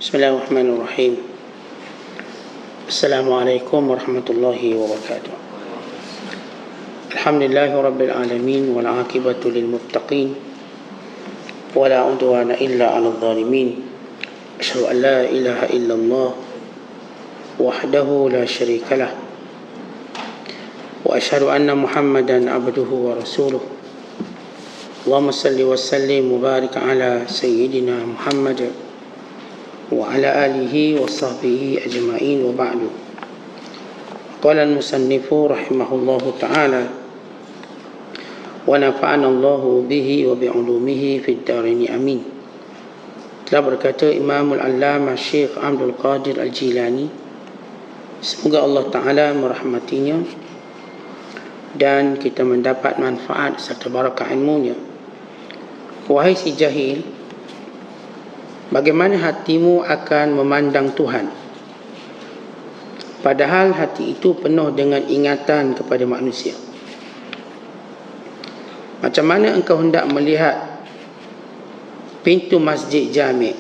Bismillahirrahmanirrahim. Assalamualaikum warahmatullahi wabarakatuh. Alhamdulillahi rabbil alamin wal aqibatu lil muttaqin wala udwana illa 'alal zalimin. Asyhadu an la ilaha illallah wahdahu la syarikalah wa asyhadu anna Muhammadan abduhu wa rasuluh. Allahumma salli wa sallim mubarak ala sayyidina Muhammad wa ala alihi wa sahbihi ajma'in wa ba'du. Qala al-musannifu rahimahullahu ta'ala wa nafa'ana Allahu bihi wa bi'ulumihi fid darini amin. Telah berkata Imamul Allamah Syekh Abdul Qadir Al-Jilani, semoga Allah Ta'ala merahmatinya dan kita mendapat manfaat serta barakah ilmunya. Wahai si jahil, bagaimana hatimu akan memandang Tuhan, padahal hati itu penuh dengan ingatan kepada manusia? Macam mana engkau hendak melihat pintu masjid jami',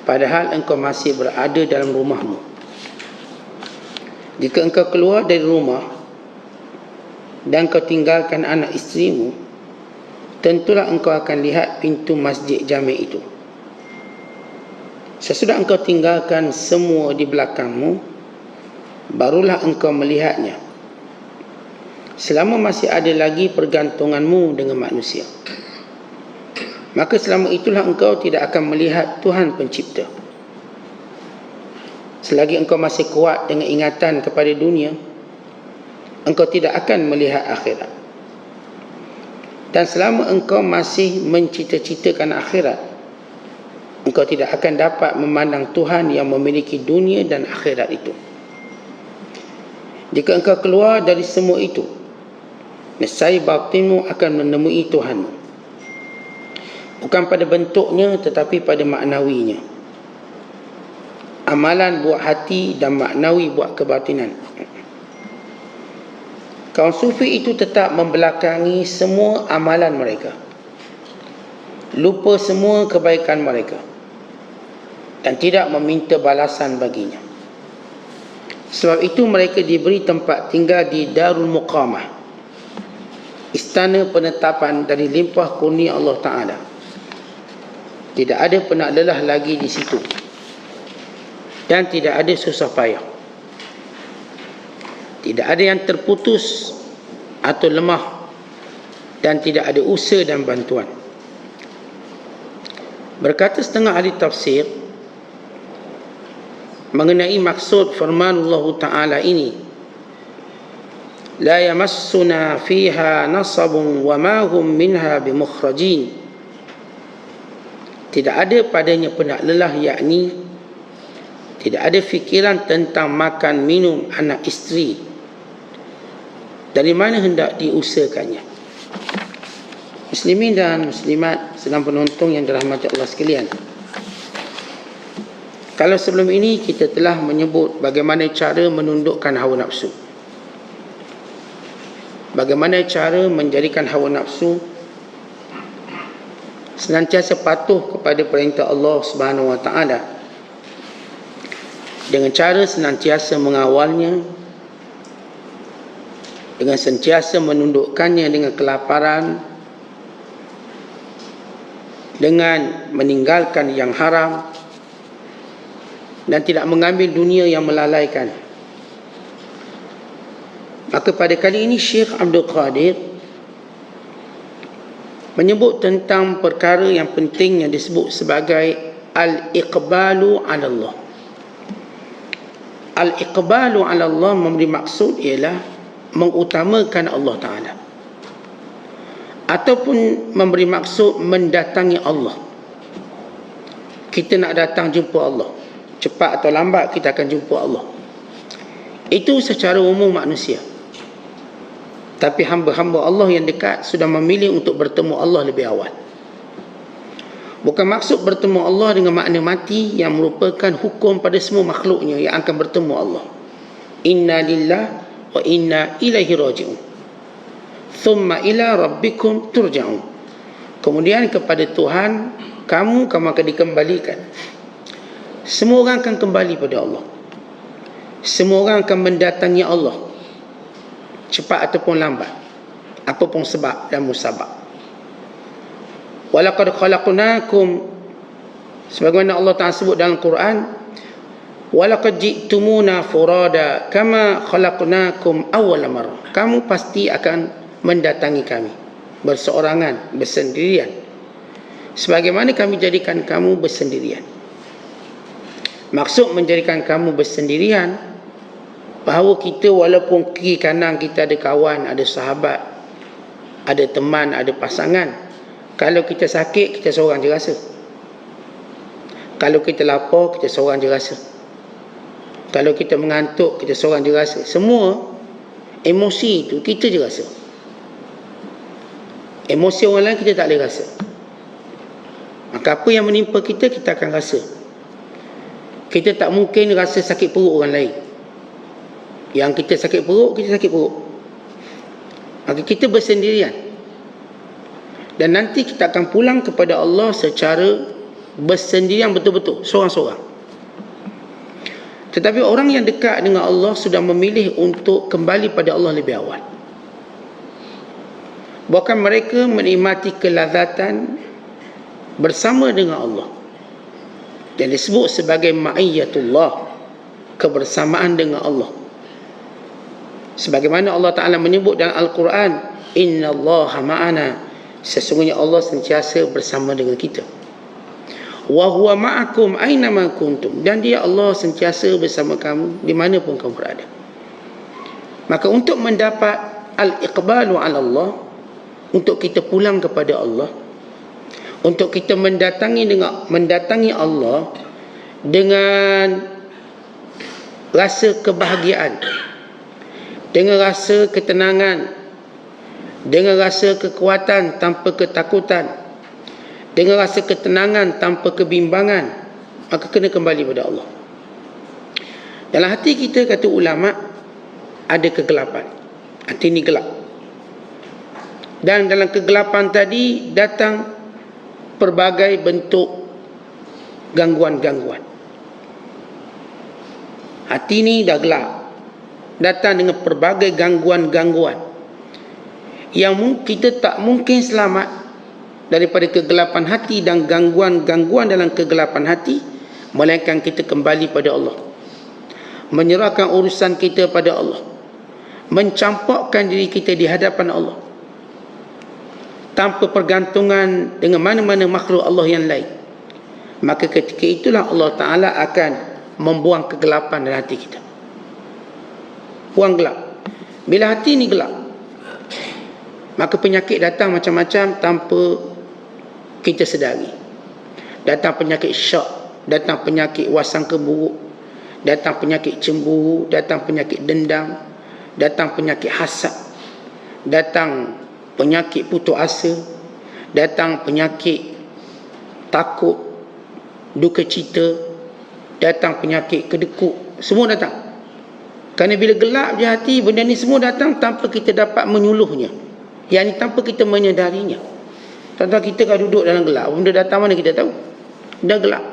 padahal engkau masih berada dalam rumahmu? Jika engkau keluar dari rumah dan kau tinggalkan anak isterimu, tentulah engkau akan lihat pintu masjid jami' itu. Sesudah engkau tinggalkan semua di belakangmu, barulah engkau melihatnya. Selama masih ada lagi pergantunganmu dengan manusia, maka selama itulah engkau tidak akan melihat Tuhan Pencipta. Selagi engkau masih kuat dengan ingatan kepada dunia, engkau tidak akan melihat akhirat. Dan selama engkau masih mencita-citakan akhirat, engkau tidak akan dapat memandang Tuhan yang memiliki dunia dan akhirat itu. Jika engkau keluar dari semua itu, nescaya batinmu akan menemui Tuhanmu, bukan pada bentuknya tetapi pada maknawinya. Amalan buat hati dan maknawi buat kebatinan. Kaum sufi itu tetap membelakangi semua amalan mereka, lupa semua kebaikan mereka, dan tidak meminta balasan baginya. Sebab itu mereka diberi tempat tinggal di Darul Muqamah, istana penetapan dari limpah kurnia Allah Ta'ala. Tidak ada penat lelah lagi di situ, dan tidak ada susah payah. Tidak ada yang terputus atau lemah, dan tidak ada usaha dan bantuan. Berkata setengah ahli tafsir mengenai maksud firman Allah Ta'ala ini, la yamassuna fiha nasabun wa ma hum minha bimukhrajin. Tidak ada padanya penat lelah, yakni tidak ada fikiran tentang makan minum anak isteri. Dari mana hendak diusahakannya? Muslimin dan muslimat sedang penonton yang dirahmati Allah sekalian, kalau sebelum ini kita telah menyebut bagaimana cara menundukkan hawa nafsu, bagaimana cara menjadikan hawa nafsu senantiasa patuh kepada perintah Allah Subhanahu Wa Ta'ala, dengan cara senantiasa mengawalnya, dengan sentiasa menundukkannya dengan kelaparan, dengan meninggalkan yang haram, dan tidak mengambil dunia yang melalaikan. Maka pada kali ini Syekh Abdul Qadir menyebut tentang perkara yang penting yang disebut sebagai al-iqbalu ala Allah. Al-iqbalu ala Allah memberi maksud ialah mengutamakan Allah Ta'ala, ataupun memberi maksud mendatangi Allah. Kita nak datang jumpa Allah, cepat atau lambat kita akan jumpa Allah. Itu secara umum manusia. Tapi hamba-hamba Allah yang dekat sudah memilih untuk bertemu Allah lebih awal. Bukan maksud bertemu Allah dengan makna mati, yang merupakan hukum pada semua makhluknya yang akan bertemu Allah. Inna lillah wa inna ilaihi raji'un, thumma ila rabbikum turja'un. Kemudian kepada Tuhan kamu akan dikembalikan, Semua orang akan kembali pada Allah. Semua orang akan mendatangi Allah, cepat ataupun lambat, apapun sebab dan musabab. Walaqad khalaqnakum, sebagaimana Allah Ta'ala sebut dalam Quran, walaqad ji'tumuna furada kama khalaqnakum awwala marrah. Kamu pasti akan mendatangi kami berseorangan, bersendirian, sebagaimana kami jadikan kamu bersendirian. Maksud menjadikan kamu bersendirian, bahawa kita walaupun kiri kanan kita ada kawan, ada sahabat, ada teman, ada pasangan, kalau kita sakit, kita seorang je rasa. Kalau kita lapar, kita seorang je rasa. Kalau kita mengantuk, kita seorang je rasa. Semua emosi itu kita je rasa. Emosi orang lain kita tak boleh rasa. Maka apa yang menimpa kita, kita akan rasa. Kita tak mungkin rasa sakit perut orang lain. Yang kita sakit perut, kita sakit perut. Maka kita bersendirian. Dan nanti kita akan pulang kepada Allah secara bersendirian betul-betul, seorang-seorang. Tetapi orang yang dekat dengan Allah sudah memilih untuk kembali pada Allah lebih awal. Bahkan mereka menikmati kelazatan bersama dengan Allah, yang disebut sebagai ma'iyatullah, kebersamaan dengan Allah. Sebagaimana Allah Ta'ala menyebut dalam Al-Quran, Inna Allaha ma'ana, sesungguhnya Allah sentiasa bersama dengan kita. Wa huwa ma'akum aina ma kuntum, dan dia Allah sentiasa bersama kamu di mana pun kamu berada. Maka untuk mendapat al-iqbalu ala Allah, untuk kita pulang kepada Allah, untuk kita mendatangi Allah dengan rasa kebahagiaan, dengan rasa ketenangan, dengan rasa kekuatan tanpa ketakutan, dengan rasa ketenangan tanpa kebimbangan, maka kena kembali pada Allah. Dalam hati kita, kata ulama, ada kegelapan. Hati ini gelap. Dan dalam kegelapan tadi datang pelbagai bentuk gangguan-gangguan. Hati ini dah gelap, datang dengan pelbagai gangguan-gangguan yang kita tak mungkin selamat daripada kegelapan hati dan gangguan-gangguan dalam kegelapan hati, melainkan kita kembali pada Allah, menyerahkan urusan kita pada Allah, mencampakkan diri kita di hadapan Allah, tanpa pergantungan dengan mana-mana makhluk Allah yang lain. Maka ketika itulah Allah Ta'ala akan membuang kegelapan dalam hati kita. Buang gelap. Bila hati ni gelap, maka penyakit datang macam-macam tanpa kita sedari. Datang penyakit syak, datang penyakit wasangka buruk, datang penyakit cemburu, datang penyakit dendam, datang penyakit hasad, datang penyakit putus asa, datang penyakit takut, duka cita, datang penyakit kedekut, semua datang. Kerana bila gelap je hati, benda ni semua datang tanpa kita dapat menyuluhnya, yang ni tanpa kita menyedarinya. Tahu-tahu kita kalau duduk dalam gelap, benda datang mana kita tahu? Dah gelap.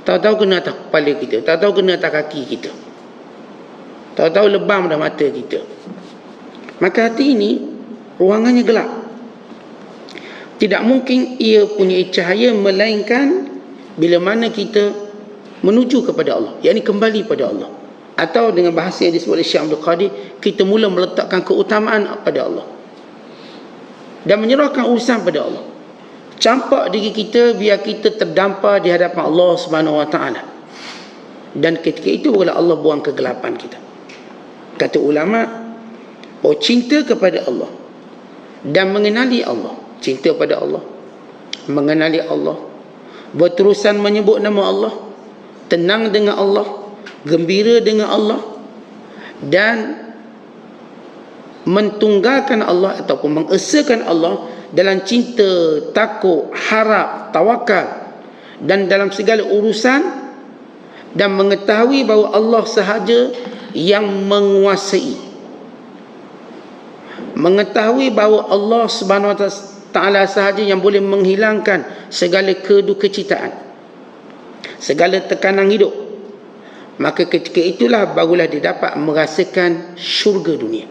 Tahu-tahu kena atas kepala kita, tahu-tahu kena atas kaki kita, tahu-tahu lebam dah mata kita. Maka hati ini ruangannya gelap. Tidak mungkin ia punya cahaya melainkan bila mana kita menuju kepada Allah, yakni kembali pada Allah. Atau dengan bahasa yang disebut oleh Syekh Abdul Qadir, kita mula meletakkan keutamaan pada Allah dan menyerahkan urusan pada Allah. Campak diri kita biar kita terdampar di hadapan Allah Subhanahu Wa Taala. Dan ketika itu barulah Allah buang kegelapan kita. Kata ulama, bahawa cinta kepada Allah dan mengenali Allah, cinta pada Allah, mengenali Allah, berterusan menyebut nama Allah, tenang dengan Allah, gembira dengan Allah, dan mentunggalkan Allah ataupun mengesakan Allah dalam cinta, takut, harap, tawakal dan dalam segala urusan, dan mengetahui bahawa Allah sahaja yang menguasai, mengetahui bahawa Allah Subhanahu Wa Taala sahaja yang boleh menghilangkan segala kedukecitaan, segala tekanan hidup, maka ketika itulah barulah dia dapat merasakan syurga dunia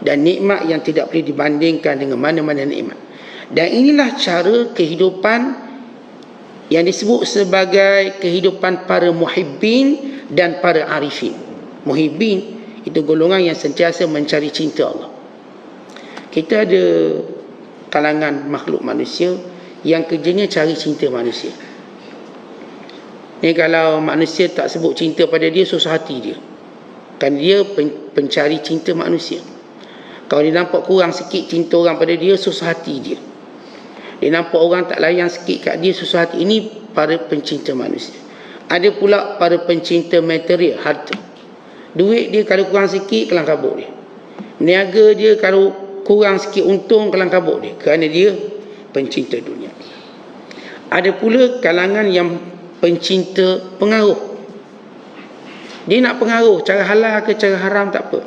dan nikmat yang tidak boleh dibandingkan dengan mana-mana nikmat. Dan inilah cara kehidupan yang disebut sebagai kehidupan para muhibbin dan para arifin. Muhibbin itu golongan yang sentiasa mencari cinta Allah. Kita ada kalangan makhluk manusia yang kerjanya cari cinta manusia. Ni kalau manusia tak sebut cinta pada dia, susah hati dia. Kan dia pencari cinta manusia. Kalau dia nampak kurang sikit cinta orang pada dia, susah hati dia. Dia nampak orang tak layan sikit kat dia, susah hati. Ini para pencinta manusia. Ada pula para pencinta material, harta. Duit dia kalau kurang sikit, kelang kabut dia. Niaga dia kalau kurang sikit untung, kelang kabut dia. Kerana dia pencinta dunia. Ada pula kalangan yang pencinta pengaruh. Dia nak pengaruh, cara halal ke cara haram tak apa.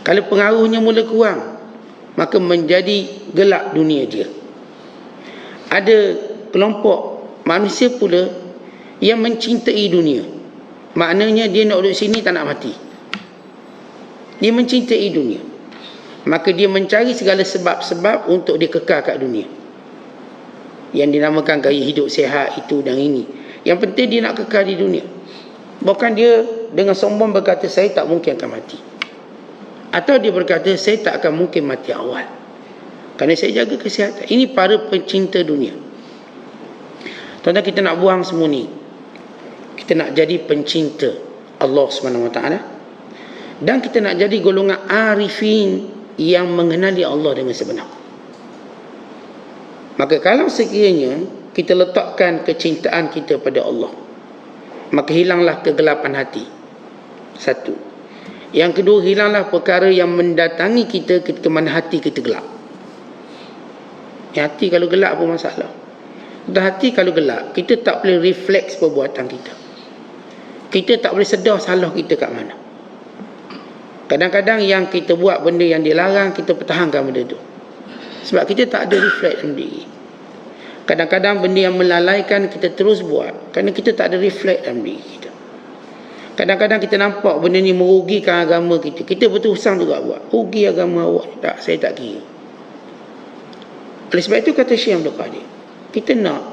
Kalau pengaruhnya mula kurang, maka menjadi gelap dunia dia. Ada kelompok manusia pula yang mencintai dunia. Maknanya dia nak duduk sini tak nak mati. Dia mencintai dunia, maka dia mencari segala sebab-sebab untuk dia kekal kat dunia, yang dinamakan gaya hidup sihat itu dan ini. Yang penting dia nak kekal di dunia. Bukan dia dengan sombong berkata saya tak mungkin akan mati, atau dia berkata saya tak akan mungkin mati awal kerana saya jaga kesihatan. Ini para pencinta dunia. Tuan-tuan, kita nak buang semua ni. Kita nak jadi pencinta Allah SWT, dan kita nak jadi golongan arifin yang mengenali Allah dengan sebenar. Maka kalau sekiranya kita letakkan kecintaan kita pada Allah, maka hilanglah kegelapan hati. Satu. Yang kedua, hilanglah perkara yang mendatangi kita ketika mana hati kita gelap. Hati kalau gelap pun masalah. Dan hati kalau gelap, kita tak boleh refleks perbuatan kita. Kita tak boleh sedar salah kita kat mana. Kadang-kadang yang kita buat benda yang dilarang, kita pertahankan benda tu. Sebab kita tak ada reflect dalam diri. Kadang-kadang benda yang melalaikan kita terus buat kerana kita tak ada reflect dalam diri kita. Kadang-kadang kita nampak benda ni merugikan agama kita, kita berterusan juga buat. Rugi agama awak, tak, saya tak kira. Oleh sebab itu kata Syekh Abdul Qadir, kita nak,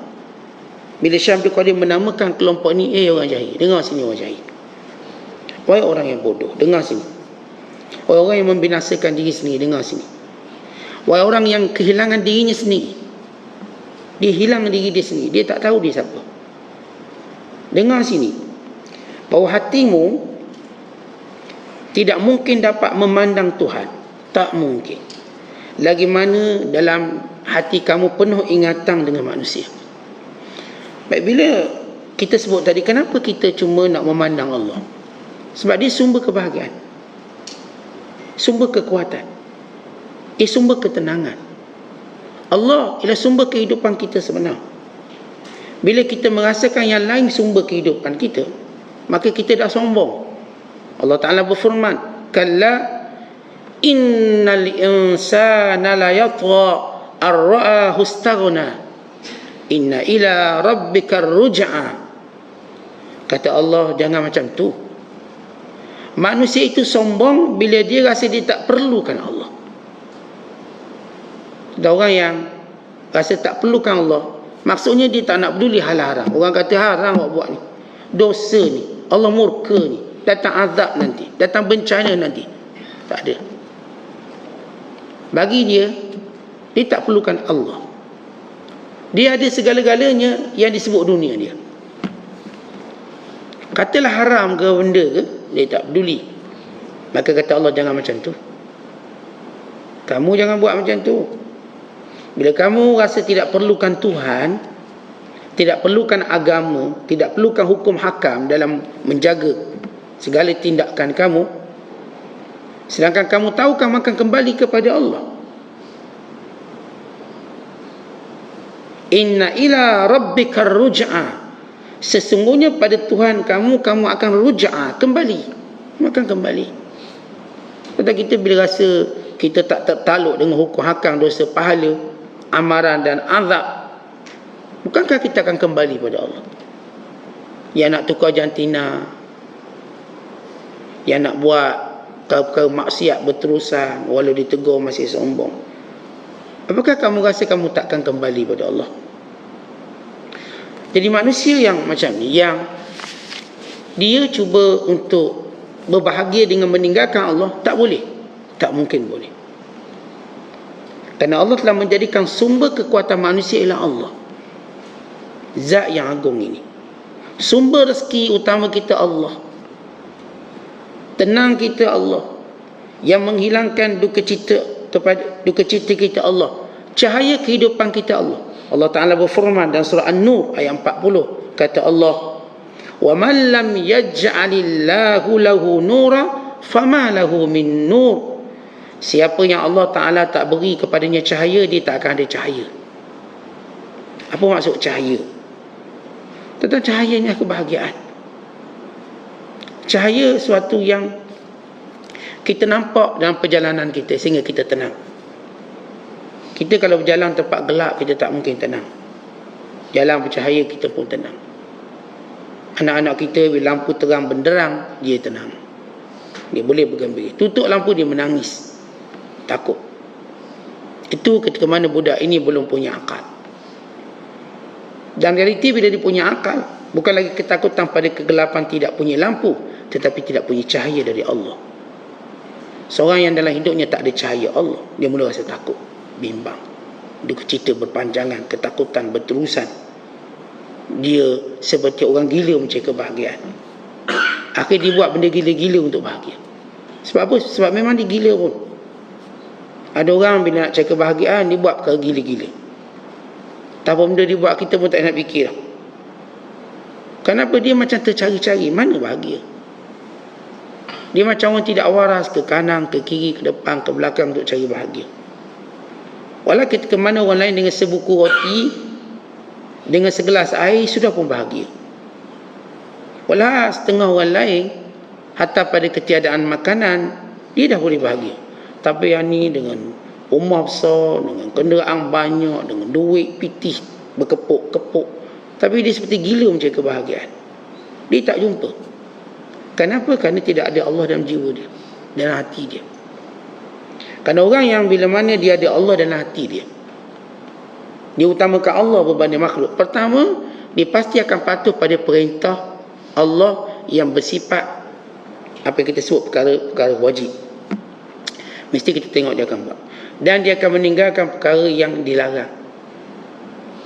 bila Syekh Abdul Qadir menamakan kelompok ni, orang jahil, dengar sini orang jahil. Wahai orang yang bodoh, dengar sini. Wahai orang yang membinasakan diri sendiri, dengar sini. Wahai orang yang kehilangan dirinya sendiri, dia hilang diri dia sendiri, dia tak tahu dia siapa. Dengar sini, bahawa hatimu tidak mungkin dapat memandang Tuhan. Tak mungkin. Lagi mana dalam hati kamu penuh ingatan dengan manusia. Baik, bila kita sebut tadi, kenapa kita cuma nak memandang Allah? Sebab dia sumber kebahagiaan, sumber kekuatan, sumber ketenangan. Allah ialah sumber kehidupan kita sebenar. Bila kita merasakan yang lain sumber kehidupan kita, maka kita dah sombong. Allah Ta'ala berfirman, kalla innal insana la yatgha ar-ra'ahu istaghna inna ila rabbika ruj'a. Kata Allah, jangan macam tu. Manusia itu sombong bila dia rasa dia tak perlukan Allah. Ada orang yang rasa tak perlukan Allah, maksudnya dia tak nak peduli hal haram. Orang kata haram awak buat ni, dosa ni, Allah murka ni, datang azab nanti, datang bencana nanti. Tak ada. Bagi dia, dia tak perlukan Allah. Dia ada segala-galanya yang disebut dunia dia. Katalah haram ke benda ke, dia tak peduli. Maka kata Allah, jangan macam tu. Kamu jangan buat macam tu. Bila kamu rasa tidak perlukan Tuhan, tidak perlukan agama, tidak perlukan hukum hakam dalam menjaga segala tindakan kamu, sedangkan kamu tahu kamu akan kembali kepada Allah. Inna ila rabbika ruj'a. Sesungguhnya pada Tuhan kamu akan ruj'a, kembali. Kamu akan kembali. Kata kita bila rasa kita tak tertaluk dengan hukum hakam, dosa, pahala, amaran dan azab, Bukankah kita akan kembali pada Allah? Yang nak tukar jantina, yang nak buat perkara maksiat berterusan, walau ditegur masih sombong. Apakah kamu rasa kamu takkan kembali pada Allah? Jadi manusia yang macam ni, yang dia cuba untuk berbahagia dengan meninggalkan Allah, tak boleh. Tak mungkin boleh. Kerana Allah telah menjadikan sumber kekuatan manusia ialah Allah, Zat yang agung ini. Sumber rezeki utama kita Allah, tenang kita Allah, yang menghilangkan duka cita kita Allah, cahaya kehidupan kita Allah. Allah Ta'ala berfirman dalam surah An-Nur ayat 40, kata Allah, wa man lam yaj'alillahu lahu nura fama lahu min nur. Siapa yang Allah Ta'ala tak beri kepadanya cahaya, dia tak akan ada cahaya. Apa maksud cahaya? Tentang cahayanya kebahagiaan. Cahaya suatu yang kita nampak dalam perjalanan kita sehingga kita tenang. Kita kalau berjalan tempat gelap, kita tak mungkin tenang. Jalan bercahaya, kita pun tenang. Anak-anak kita bila lampu terang benderang, dia tenang, dia boleh bergembira. Tutup lampu, dia menangis, takut. Itu ketika mana budak ini belum punya akal. Dan realiti bila dia punya akal, bukan lagi ketakutan pada kegelapan tidak punya lampu, tetapi tidak punya cahaya dari Allah. Seorang yang dalam hidupnya tak ada cahaya Allah, dia mula rasa takut, bimbang, duka cita berpanjangan, ketakutan berterusan. Dia seperti orang gila mencari kebahagiaan. Akhirnya dia buat benda gila-gila untuk bahagia. Sebab apa? Sebab memang dia gila pun. Ada orang bila nak cari kebahagiaan, dia buat perkara gila-gila. Apa benda dia buat, kita pun tak nak fikir. Kenapa? Dia macam tercari-cari mana bahagia. Dia macam orang tidak waras, ke kanan, ke kiri, ke depan, ke belakang untuk cari bahagia. Walau ketika mana orang lain dengan sebuku roti, dengan segelas air sudah pun bahagia. Walau setengah orang lain hatta pada ketiadaan makanan, dia dah boleh bahagia. Tapi yang ni dengan rumah besar, dengan kenderaan banyak, dengan duit pitih berkepuk-kepuk, tapi dia seperti gila mencari kebahagiaan. Dia tak jumpa. Kenapa? Kerana tidak ada Allah dalam jiwa dia, dalam hati dia. Kerana orang yang bila mana dia ada Allah dalam hati dia, dia utamakan Allah berbanding makhluk. Pertama, dia pasti akan patuh pada perintah Allah yang bersifat apa yang kita sebut perkara wajib. Mesti kita tengok dia akan buat. Dan dia akan meninggalkan perkara yang dilarang.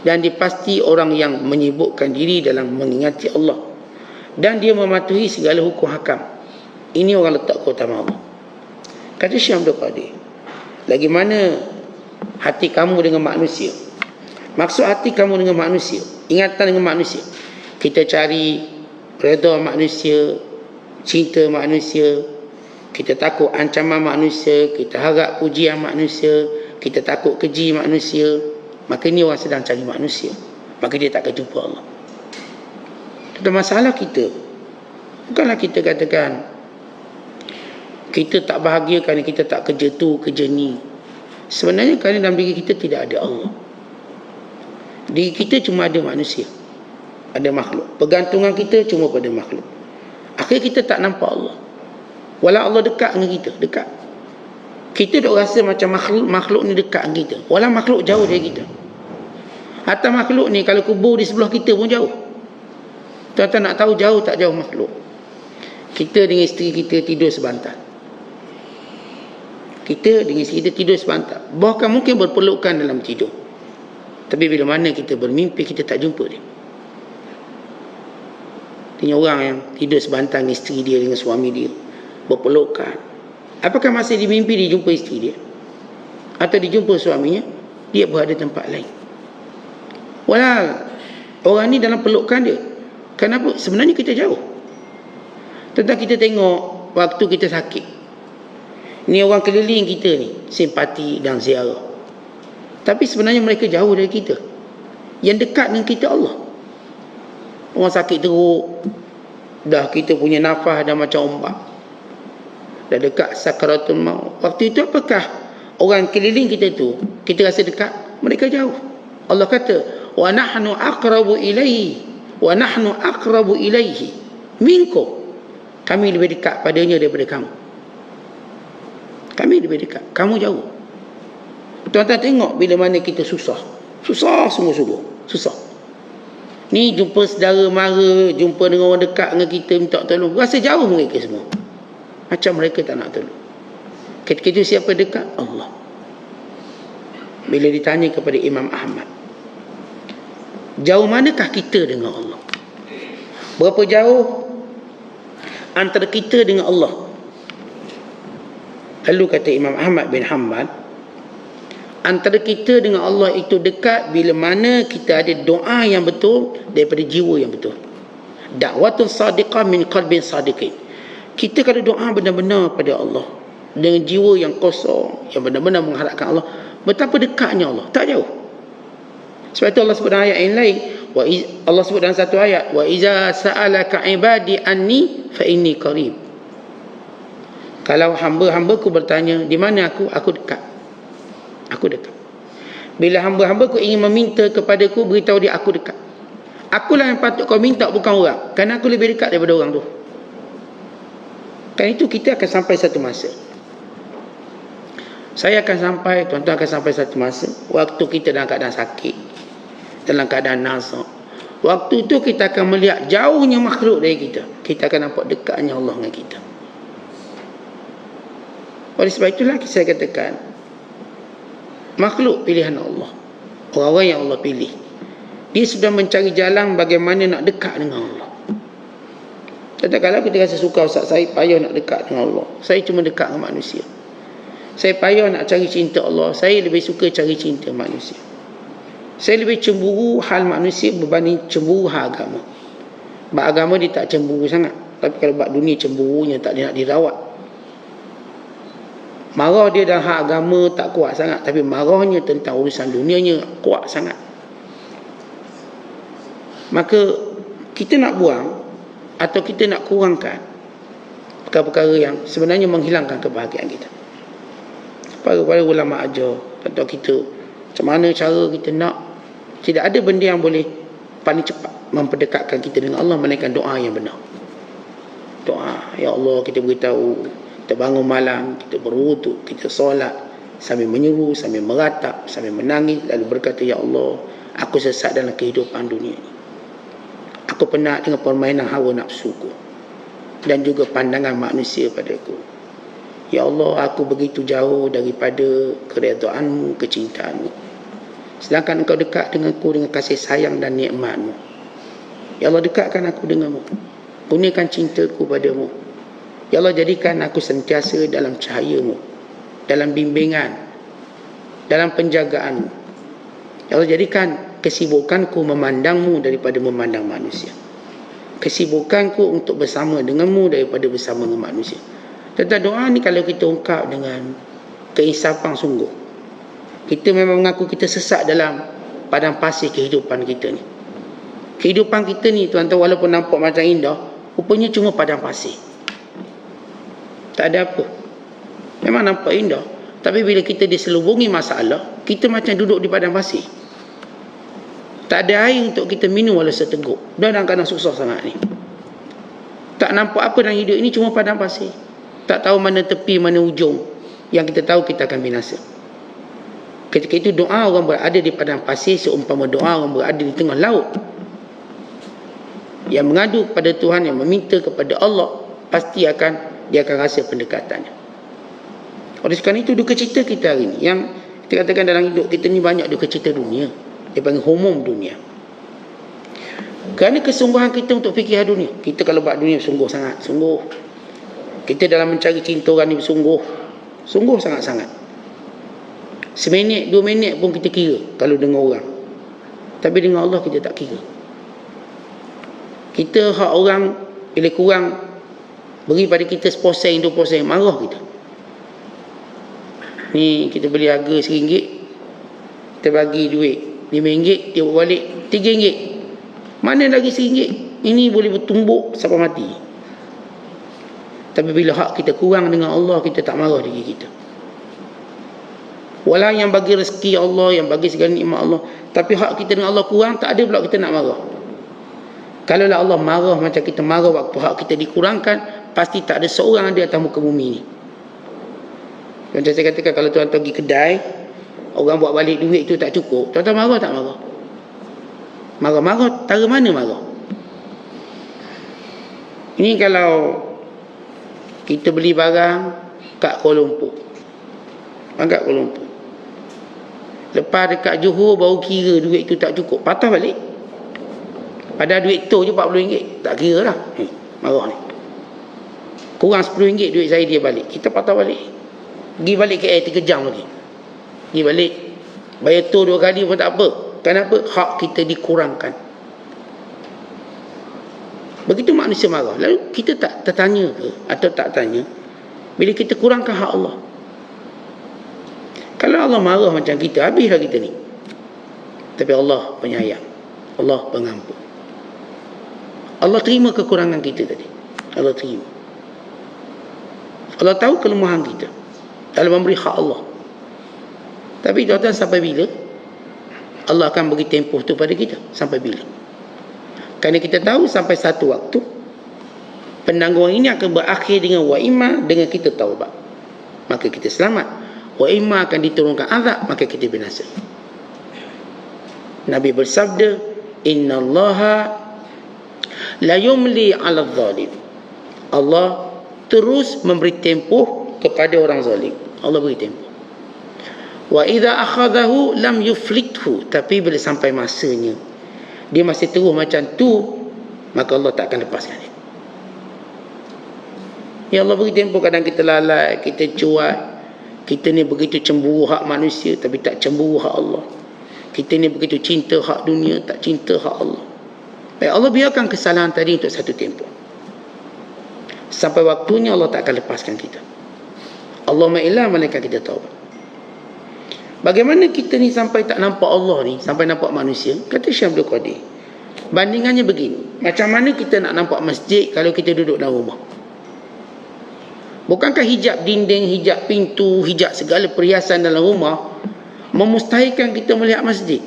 Dan dia pasti orang yang menyibukkan diri dalam mengingati Allah. Dan dia mematuhi segala hukum hakam. Ini orang letak keutamaan Allah. Kata Syekh Abdul Qadir, lagi mana hati kamu dengan manusia? Maksud hati kamu dengan manusia, ingatan dengan manusia, kita cari redha manusia, cinta manusia, kita takut ancaman manusia, kita harap pujian manusia, kita takut keji manusia, maka ini orang sedang cari manusia, maka dia tak akan jumpa Allah. Tetapi masalah kita, bukanlah kita katakan kita tak bahagia kerana kita tak kerja tu, kerja ni. Sebenarnya kerana dalam diri kita tidak ada Allah. Diri kita cuma ada manusia, ada makhluk. Pergantungan kita cuma pada makhluk. Akhirnya kita tak nampak Allah. Walau Allah dekat dengan kita, dekat. Kita duk rasa macam makhluk ni dekat dengan kita, walau makhluk jauh dari kita. Hatta makhluk ni kalau kubur di sebelah kita pun jauh. Tuan-tuan nak tahu jauh tak jauh makhluk? Kita dengan isteri kita tidur sebantal. Kita dengan isteri kita tidur sebantal. Bahkan mungkin berpelukan dalam tidur. Tapi bila mana kita bermimpi, kita tak jumpa dia. Tanya orang yang tidur sebantal dengan isteri dia, dengan suami dia, berpelukan. Apakah masa dia mimpi dia jumpa isteri dia? Atau dia jumpa suaminya? Dia berada tempat lain. Walau orang ni dalam pelukan dia. Kenapa? Sebenarnya kita jauh. Tentang kita tengok waktu kita sakit, ni orang keliling kita ni simpati dan ziarah, tapi sebenarnya mereka jauh dari kita. Yang dekat dengan kita Allah. Orang sakit teruk, dah kita punya nafas dah macam ombak, dah dekat sakaratul maut. Waktu itu apakah orang keliling kita tu kita rasa dekat? Mereka jauh. Allah kata, wa nahnu aqrabu ilaihi minkum. Kami lebih dekat padanya daripada kamu. Kami lebih dekat, kamu jauh. Tuan-tuan tengok bila mana kita susah sungguh-sungguh, susah. Ni jumpa saudara mara, jumpa dengan orang dekat dengan kita minta tolong, rasa jauh mereka semua, macam mereka tak nak tolong. Ketika itu siapa dekat? Allah. Bila ditanya kepada Imam Ahmad, jauh manakah kita dengan Allah? Berapa jauh antara kita dengan Allah? Lalu kata Imam Ahmad bin Hanbal, antara kita dengan Allah itu dekat bila mana kita ada doa yang betul daripada jiwa yang betul. Da'watun sadiqah min qalbin sadiqin. Kita kalau doa benar-benar pada Allah dengan jiwa yang kosong, yang benar-benar mengharapkan Allah, betapa dekatnya Allah, tak jauh. Sebab itu Allah sebut dalam ayat yang lain, Allah sebut dalam satu ayat, wa iza sa'alaka ibadi anni fa inni qarib. Kalau hamba-hambaku bertanya di mana aku dekat. Aku dekat. Bila hamba-hambaku ingin meminta kepadaku, beritahu dia aku dekat. Akulah yang patut kau minta, bukan orang, kerana aku lebih dekat daripada orang tu. Kan itu kita akan sampai satu masa. Saya akan sampai, tuan-tuan akan sampai satu masa, waktu kita dalam keadaan sakit, dalam keadaan nasak. Waktu itu kita akan melihat jauhnya makhluk dari kita. Kita akan nampak dekatnya Allah dengan kita. Oleh sebab itulah saya katakan, makhluk pilihan Allah, orang-orang yang Allah pilih, dia sudah mencari jalan bagaimana nak dekat dengan Allah. Kadang-kadang kita rasa suka, Ustaz, saya payah nak dekat dengan Allah, saya cuma dekat dengan manusia. Saya payah nak cari cinta Allah, saya lebih suka cari cinta manusia. Saya lebih cemburu hal manusia berbanding cemburu hal agama. Bab agama dia tak cemburu sangat, tapi kalau bab dunia cemburunya tak dia nak dirawat. Marah dia dalam hak agama tak kuat sangat, tapi marahnya tentang urusan dunianya kuat sangat. Maka kita nak buang atau kita nak kurangkan perkara-perkara yang sebenarnya menghilangkan kebahagiaan kita. Para ulama ajar tentang kita macam mana cara kita nak, tidak ada benda yang boleh paling cepat memperdekatkan kita dengan Allah melainkan doa yang benar. Doa, ya Allah, kita beritahu, kita bangun malam, kita berwuduk, kita solat sambil menyeru, sambil meratap, sambil menangis, lalu berkata, ya Allah, aku sesat dalam kehidupan dunia ini. Aku penat dengan permainan hawa nafsuku dan juga pandangan manusia padaku. Ya Allah, aku begitu jauh daripada keredaanmu, kecintaanmu. Sedangkan engkau dekat denganku dengan kasih sayang dan nikmatmu. Ya Allah, dekatkan aku denganmu. Kurniakan cintaku padamu. Ya Allah, jadikan aku sentiasa dalam cahayamu, dalam bimbingan, dalam penjagaanmu. Ya Allah, jadikan kesibukanku memandangmu daripada memandang manusia. Kesibukanku untuk bersama denganmu daripada bersama dengan manusia. Tentang doa ni kalau kita ungkap dengan keinsafan sungguh, kita memang mengaku kita sesat dalam padang pasir kehidupan kita ni. Kehidupan kita ni, tuan-tuan, walaupun nampak macam indah, rupanya cuma padang pasir. Tak ada apa. Memang nampak indah, tapi bila kita diselubungi masalah, kita macam duduk di padang pasir. Tak ada air untuk kita minum walau seteguk. Dah dalam keadaan susah sangat ni. Tak nampak apa dalam hidup ini, cuma padang pasir. Tak tahu mana tepi, mana ujung. Yang kita tahu kita akan binasa. Ketika itu doa orang berada di padang pasir seumpama doa orang berada di tengah laut. Yang mengadu kepada Tuhan, yang meminta kepada Allah, pasti dia akan rasa pendekatannya. Oleh sebab itu duka cita kita hari ini, yang kita katakan dalam hidup kita ni banyak duka cita dunia. Dia panggil humum dunia. Kerana kesungguhan kita untuk fikir dunia. Kita kalau buat dunia sungguh sangat, sungguh. Kita dalam mencari cinta orang ni bersungguh, sungguh sangat-sangat. Seminit, 2 minit pun kita kira kalau dengar orang. Tapi dengan Allah kita tak kira. Kita hak orang bila kurang beri pada kita 1%, 2%, marah kita. Ni kita beli harga RM1, kita bagi duit RM5, dia balik RM3. Mana lagi RM1? Ini boleh bertumbuk sampai mati. Tapi bila hak kita kurang dengan Allah, kita tak marah diri kita. Walau yang bagi rezeki Allah, yang bagi segala nikmat Allah, tapi hak kita dengan Allah kurang, tak ada pula kita nak marah. Kalau lah Allah marah macam kita marah waktu hak kita dikurangkan, pasti tak ada seorang di atas muka bumi ni. Macam saya katakan, kalau tuan pergi kedai, orang buat balik duit tu tak cukup, tuan marah tak marah? Marah-marah, tara mana marah? Ini kalau kita beli barang kat Kuala Lumpur, kat Kuala Lumpur, lepas dekat Johor baru kira duit tu tak cukup, patah balik. Padahal duit tu je RM40, tak kira lah. Marah ni. Kurang RM10 duit saya dia balik, kita patah balik. Pergi balik KL 3 jam lagi. Pergi balik, bayar tu 2 kali pun tak apa. Kenapa? Hak kita dikurangkan. Begitu manusia marah. Lalu kita tak tertanya ke, atau tak tanya, bila kita kurangkan hak Allah? Kalau Allah marah macam kita, habislah kita ni. Tapi Allah penyayang, Allah pengampun. Allah terima kekurangan kita tadi. Allah terima. Allah tahu kelemahan kita dalam memberi hak Allah. Tapi tuan-tuan, sampai bila Allah akan bagi tempoh tu pada kita? Sampai bila? Kerana kita tahu sampai satu waktu penangguhan ini akan berakhir dengan wa imma, dengan kita taubat, maka kita selamat. Wa imma akan diturunkan azab, maka kita binasa. Nabi bersabda, innallaha la yumli 'ala adh-dhalim. Allah terus memberi tempoh kepada orang zalim. Allah beri tempoh. Wa idza akhadahu lam yuflithu, tapi bila sampai masanya dia masih terus macam tu, maka Allah tak akan lepaskan dia. Ya Allah beri tempoh, kadang kita lalai, kita cuat, kita ni begitu cemburu hak manusia tapi tak cemburu hak Allah. Kita ni begitu cinta hak dunia, tak cinta hak Allah. Baik, Allah biarkan kesalahan tadi untuk satu tempoh. Sampai waktunya Allah tak akan lepaskan kita. Allahumma illa malaikat kita taubat. Bagaimana kita ni sampai tak nampak Allah ni, sampai nampak manusia? Kata Syekh Abdul Qadir, bandingannya begini. Macam mana kita nak nampak masjid kalau kita duduk dalam rumah? Bukankah hijab dinding, hijab pintu, hijab segala perhiasan dalam rumah memustahilkan kita melihat masjid?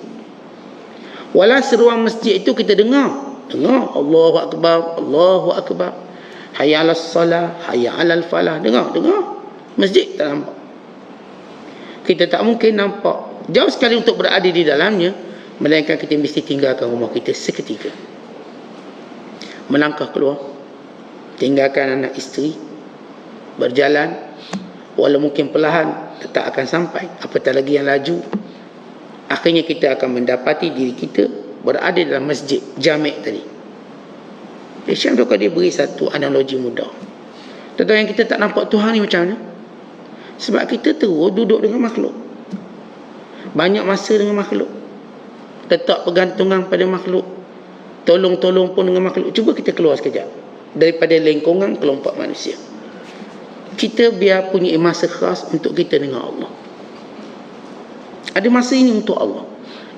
Walau seruan masjid itu kita dengar Allahu Akbar, Allahu Akbar, hayya 'alas salah, hayya 'alal falah, dengar masjid tak nampak. Kita tak mungkin nampak, jauh sekali untuk berada di dalamnya, melainkan kita mesti tinggalkan rumah kita seketika, melangkah keluar, tinggalkan anak isteri, berjalan, walau mungkin perlahan, tetap akan sampai. Apatah lagi yang laju, akhirnya kita akan mendapati diri kita berada dalam masjid jami' tadi. Syekh Abdul Qadir beri satu analogi mudah. Tentang yang kita tak nampak Tuhan ni macam mana? Sebab kita terus duduk dengan makhluk, banyak masa dengan makhluk, letak pergantungan pada makhluk, tolong-tolong pun dengan makhluk. Cuba kita keluar sekejap daripada lingkungan kelompok manusia. Kita biar punya masa khas untuk kita dengan Allah. Ada masa ini untuk Allah.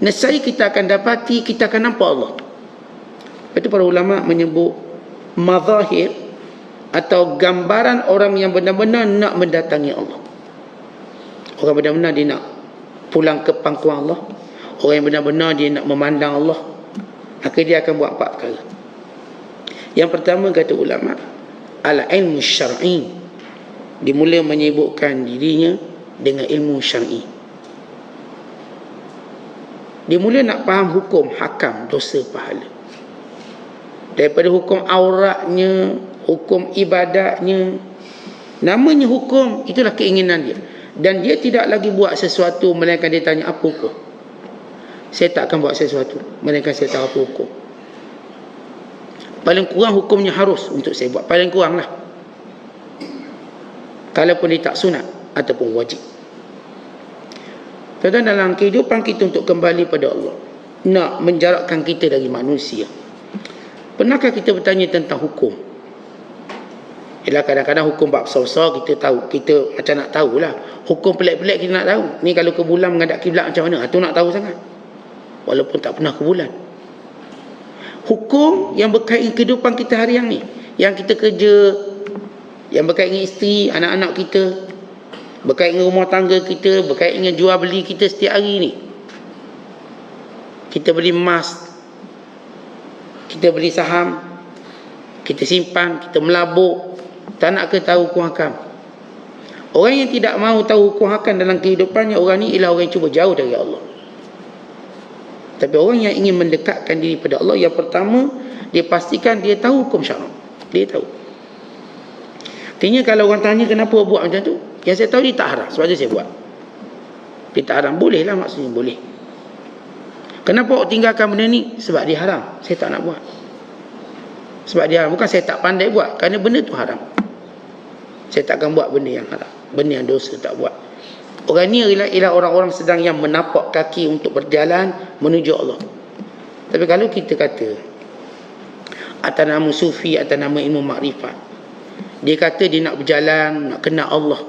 Nescaya kita akan dapati, kita akan nampak Allah. Itu para ulama menyebut mazahir atau gambaran orang yang benar-benar nak mendatangi Allah. Orang benar-benar dia nak pulang ke pangkuan Allah. Orang yang benar-benar dia nak memandang Allah, maka dia akan buat 4 perkara. Yang pertama, kata ulama, al-ilmu syar'i. Dia mula menyibukkan dirinya dengan ilmu syar'i. Dia mula nak faham hukum, hakam, dosa, pahala. Daripada hukum auratnya, hukum ibadatnya, namanya hukum, itulah keinginan dia. Dan dia tidak lagi buat sesuatu melainkan dia tanya apa hukum. Saya tak akan buat sesuatu melainkan saya tahu apa hukum. Paling kurang hukumnya harus untuk saya buat, paling kurang lah, kalaupun dia tak sunat ataupun wajib. Tuan-tuan, dalam kehidupan kita untuk kembali pada Allah, nak menjarakkan kita dari manusia, pernahkah kita bertanya tentang hukum? Ialah kadang-kadang hukum bab besar-besar kita tahu, kita macam nak tahulah. Hukum pelik-pelik kita nak tahu. Ni kalau ke bulan menghadap kiblat macam mana? Itu nak tahu sangat, walaupun tak pernah ke bulan. Hukum yang berkaitan kehidupan kita hari yang ni, yang kita kerja, yang berkaitan dengan isteri, anak-anak kita, berkait dengan rumah tangga kita, berkait dengan jual beli kita setiap hari ni. Kita beli emas, kita beli saham, kita simpan, kita melabur, tak nak ke tahu hukum hakam. Orang yang tidak mahu tahu hukum hakam dalam kehidupannya, orang ni ialah orang yang cuba jauh dari Allah. Tapi orang yang ingin mendekatkan diri pada Allah, yang pertama, dia pastikan dia tahu hukum syarak. Dia tahu. Artinya kalau orang tanya kenapa buat macam tu, yang saya tahu dia tak haram, sebab tu saya buat. Dia tak haram, boleh lah, maksudnya boleh. Kenapa awak tinggalkan benda ni? Sebab dia haram, saya tak nak buat. Sebab dia haram, bukan saya tak pandai buat, kerana benda tu haram. Saya takkan buat benda yang haram, benda yang dosa tak buat. Orang ni ialah orang-orang sedang yang menapak kaki untuk berjalan menuju Allah. Tapi kalau kita kata atas nama sufi, atas nama ilmu makrifat, dia kata dia nak berjalan, nak kenal Allah,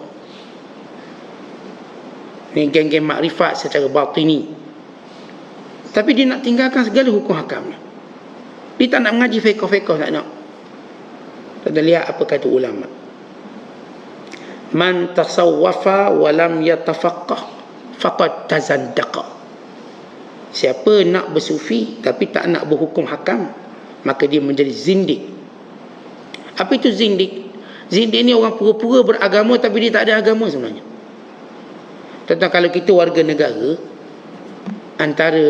ni geng-geng makrifat secara batini, tapi dia nak tinggalkan segala hukum hakamnya. Dia tak nak mengaji fiqh-fiqh, tak nak. Kita lihat apa kata ulama. Man tasawwafa wa lam yatafaqqah faqad tazandaqa. Siapa nak bersufi tapi tak nak berhukum hakam, maka dia menjadi zindik. Apa itu zindik? Zindik ni orang pura-pura beragama tapi dia tak ada agama sebenarnya. Tentang kalau kita warga negara, antara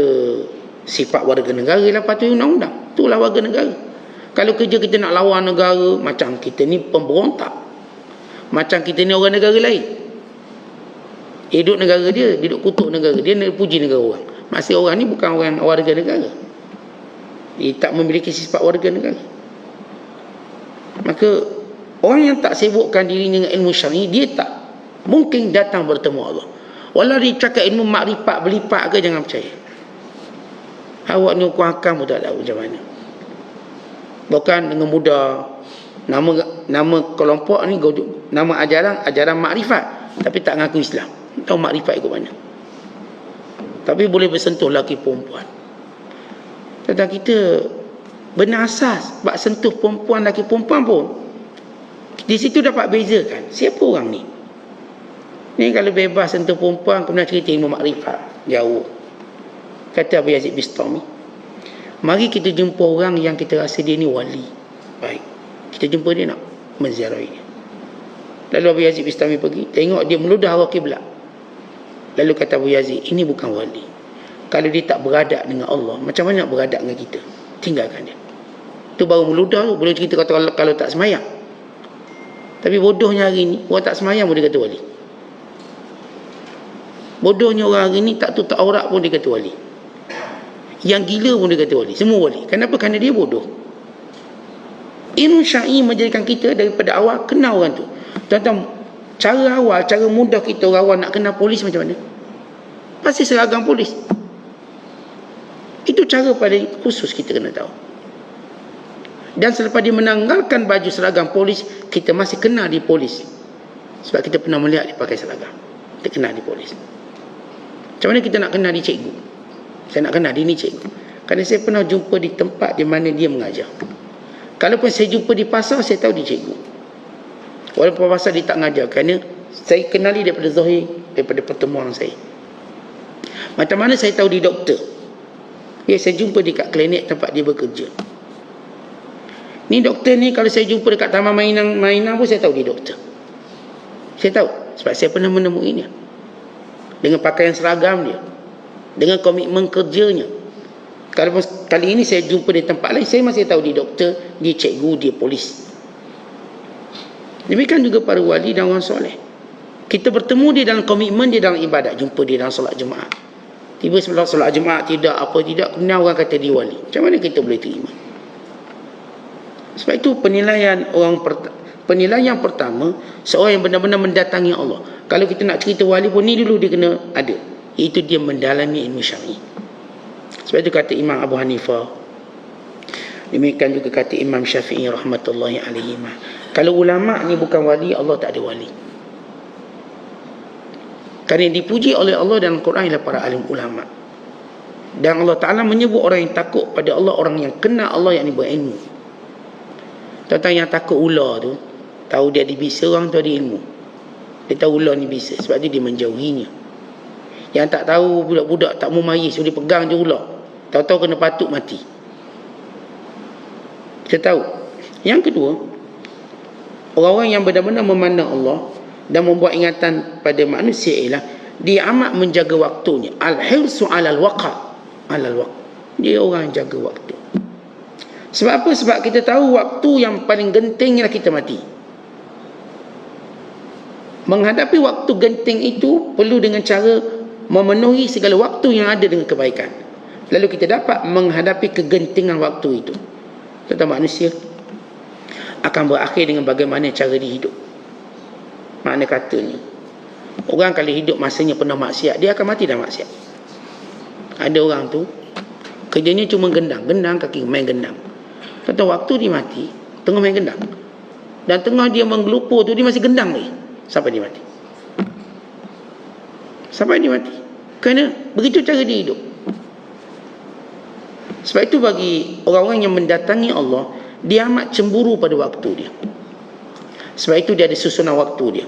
sifat warga negara ialah patuhi undang-undang. Itulah warga negara. Kalau kerja kita nak lawan negara, macam kita ni pemberontak, macam kita ni orang negara lain, hidup negara dia, dia duduk kutuk negara dia, nak puji negara orang. Maksud orang ni bukan orang warga negara, dia tak memiliki sifat warga negara. Maka orang yang tak sibukkan dirinya dengan ilmu syar'i, dia tak mungkin datang bertemu Allah. Walau dia cakap ilmu makrifat berlipat ke, jangan percaya. Awak ni hukum hakam pun tak tahu macam mana. Bukan dengan mudah nama kelompok ni, nama ajaran makrifat, tapi tak ngaku Islam. Tahu makrifat ikut mana. Tapi boleh bersentuh lelaki perempuan. Tentang kita benar asas bak sentuh perempuan, lelaki perempuan pun, di situ dapat bezakan siapa orang ni. Ni kalau bebas sentuh perempuan, kemudian cerita ilmu makrifat, jauh. Kata Abu Yazid Bistami, mari kita jumpa orang yang kita rasa dia ni wali. Baik, kita jumpa dia, nak menziarahi dia. Lalu Abu Yazid Bistami pergi, tengok dia meludah arah kiblat. Lalu kata Abu Yazid, ini bukan wali. Kalau dia tak beradab dengan Allah, macam mana nak beradab dengan kita? Tinggalkan dia. Itu baru meludah tu. Boleh kita kata kalau tak semayang. Tapi bodohnya hari ni, orang tak semayang pun dia kata wali. Bodohnya orang hari ni tak tutup aurat pun dia kata wali. Yang gila pun dia kata wali. Semua wali. Kenapa? Kerana dia bodoh. Ilmu syar'i menjadikan kita daripada awal kenal orang tu. Tentang cara awal, cara mudah kita orang awal nak kenal polis macam mana? Pasti seragam polis. Itu cara paling khusus kita kena tahu. Dan selepas dia menanggalkan baju seragam polis, kita masih kenal di polis. Sebab kita pernah melihat dia pakai seragam. Kita kenal di polis. Macam mana kita nak kenal di cikgu? Saya nak kenal dia ni cikgu, kerana saya pernah jumpa di tempat di mana dia mengajar. Kalaupun saya jumpa di pasar, saya tahu dia cikgu. Walaupun pasar dia tak mengajar, kerana saya kenali daripada zahir, daripada pertemuan saya. Macam mana saya tahu dia doktor? Ya, saya jumpa dekat klinik tempat dia bekerja. Ni doktor ni, kalau saya jumpa dekat taman mainan pun saya tahu dia doktor. Saya tahu, sebab saya pernah menemui dia. Dengan pakaian seragam dia, dengan komitmen kerjanya. Kalau kali ini saya jumpa di tempat lain, saya masih tahu dia doktor, dia cikgu, dia polis. Demikian juga para wali dan orang soleh. Kita bertemu dia dalam komitmen dia dalam ibadat. Jumpa dia dalam solat Jumaat. Tiba sebelah solat Jumaat, tidak apa tidak, kemudian orang kata dia wali. Macam mana kita boleh terima? Sebab itu penilaian pertama, seorang yang benar-benar mendatangi Allah. Kalau kita nak cerita wali pun, ni dulu dia kena ada, iaitu dia mendalami ilmu syar'i. Sebab itu kata Imam Abu Hanifah, demikian juga kata Imam Syafi'i rahmatullahi alaihi, kalau ulama' ni bukan wali, Allah tak ada wali. Kerana yang dipuji oleh Allah dalam Quran ialah para alim ulama'. Dan Allah Ta'ala menyebut orang yang takut pada Allah, orang yang kenal Allah, yang berilmu. Tentang yang takut ular tu, tahu dia dibisa orang tu ada ilmu. Dia tahu ular ni bisa, sebab tu dia menjauhinya. Yang tak tahu, budak-budak tak mau mayis, dia pegang je ular, tahu-tahu kena patuk mati. Kita tahu. Yang kedua, orang-orang yang benar-benar memandang Allah dan membuat ingatan pada manusia ialah dia amat menjaga waktunya. Al-hirsu alal waqa, alal waqt. Dia orang yang jaga waktu. Sebab apa? Sebab kita tahu waktu yang paling genting ialah kita mati. Menghadapi waktu genting itu perlu dengan cara memenuhi segala waktu yang ada dengan kebaikan. Lalu kita dapat menghadapi kegentingan waktu itu. Tentang manusia akan berakhir dengan bagaimana cara dia hidup. Makna katanya, orang kalau hidup masanya penuh maksiat, dia akan mati dalam maksiat. Ada orang tu kerjanya cuma gendang kaki, main gendang. Tentang waktu dia mati, tengah main gendang, dan tengah dia menggelupur tu dia masih gendang lagi sampai dia mati. Sampai dia mati. Kerana begitu cara dia hidup. Sebab itu bagi orang-orang yang mendatangi Allah, dia amat cemburu pada waktu dia. Sebab itu dia ada susunan waktu dia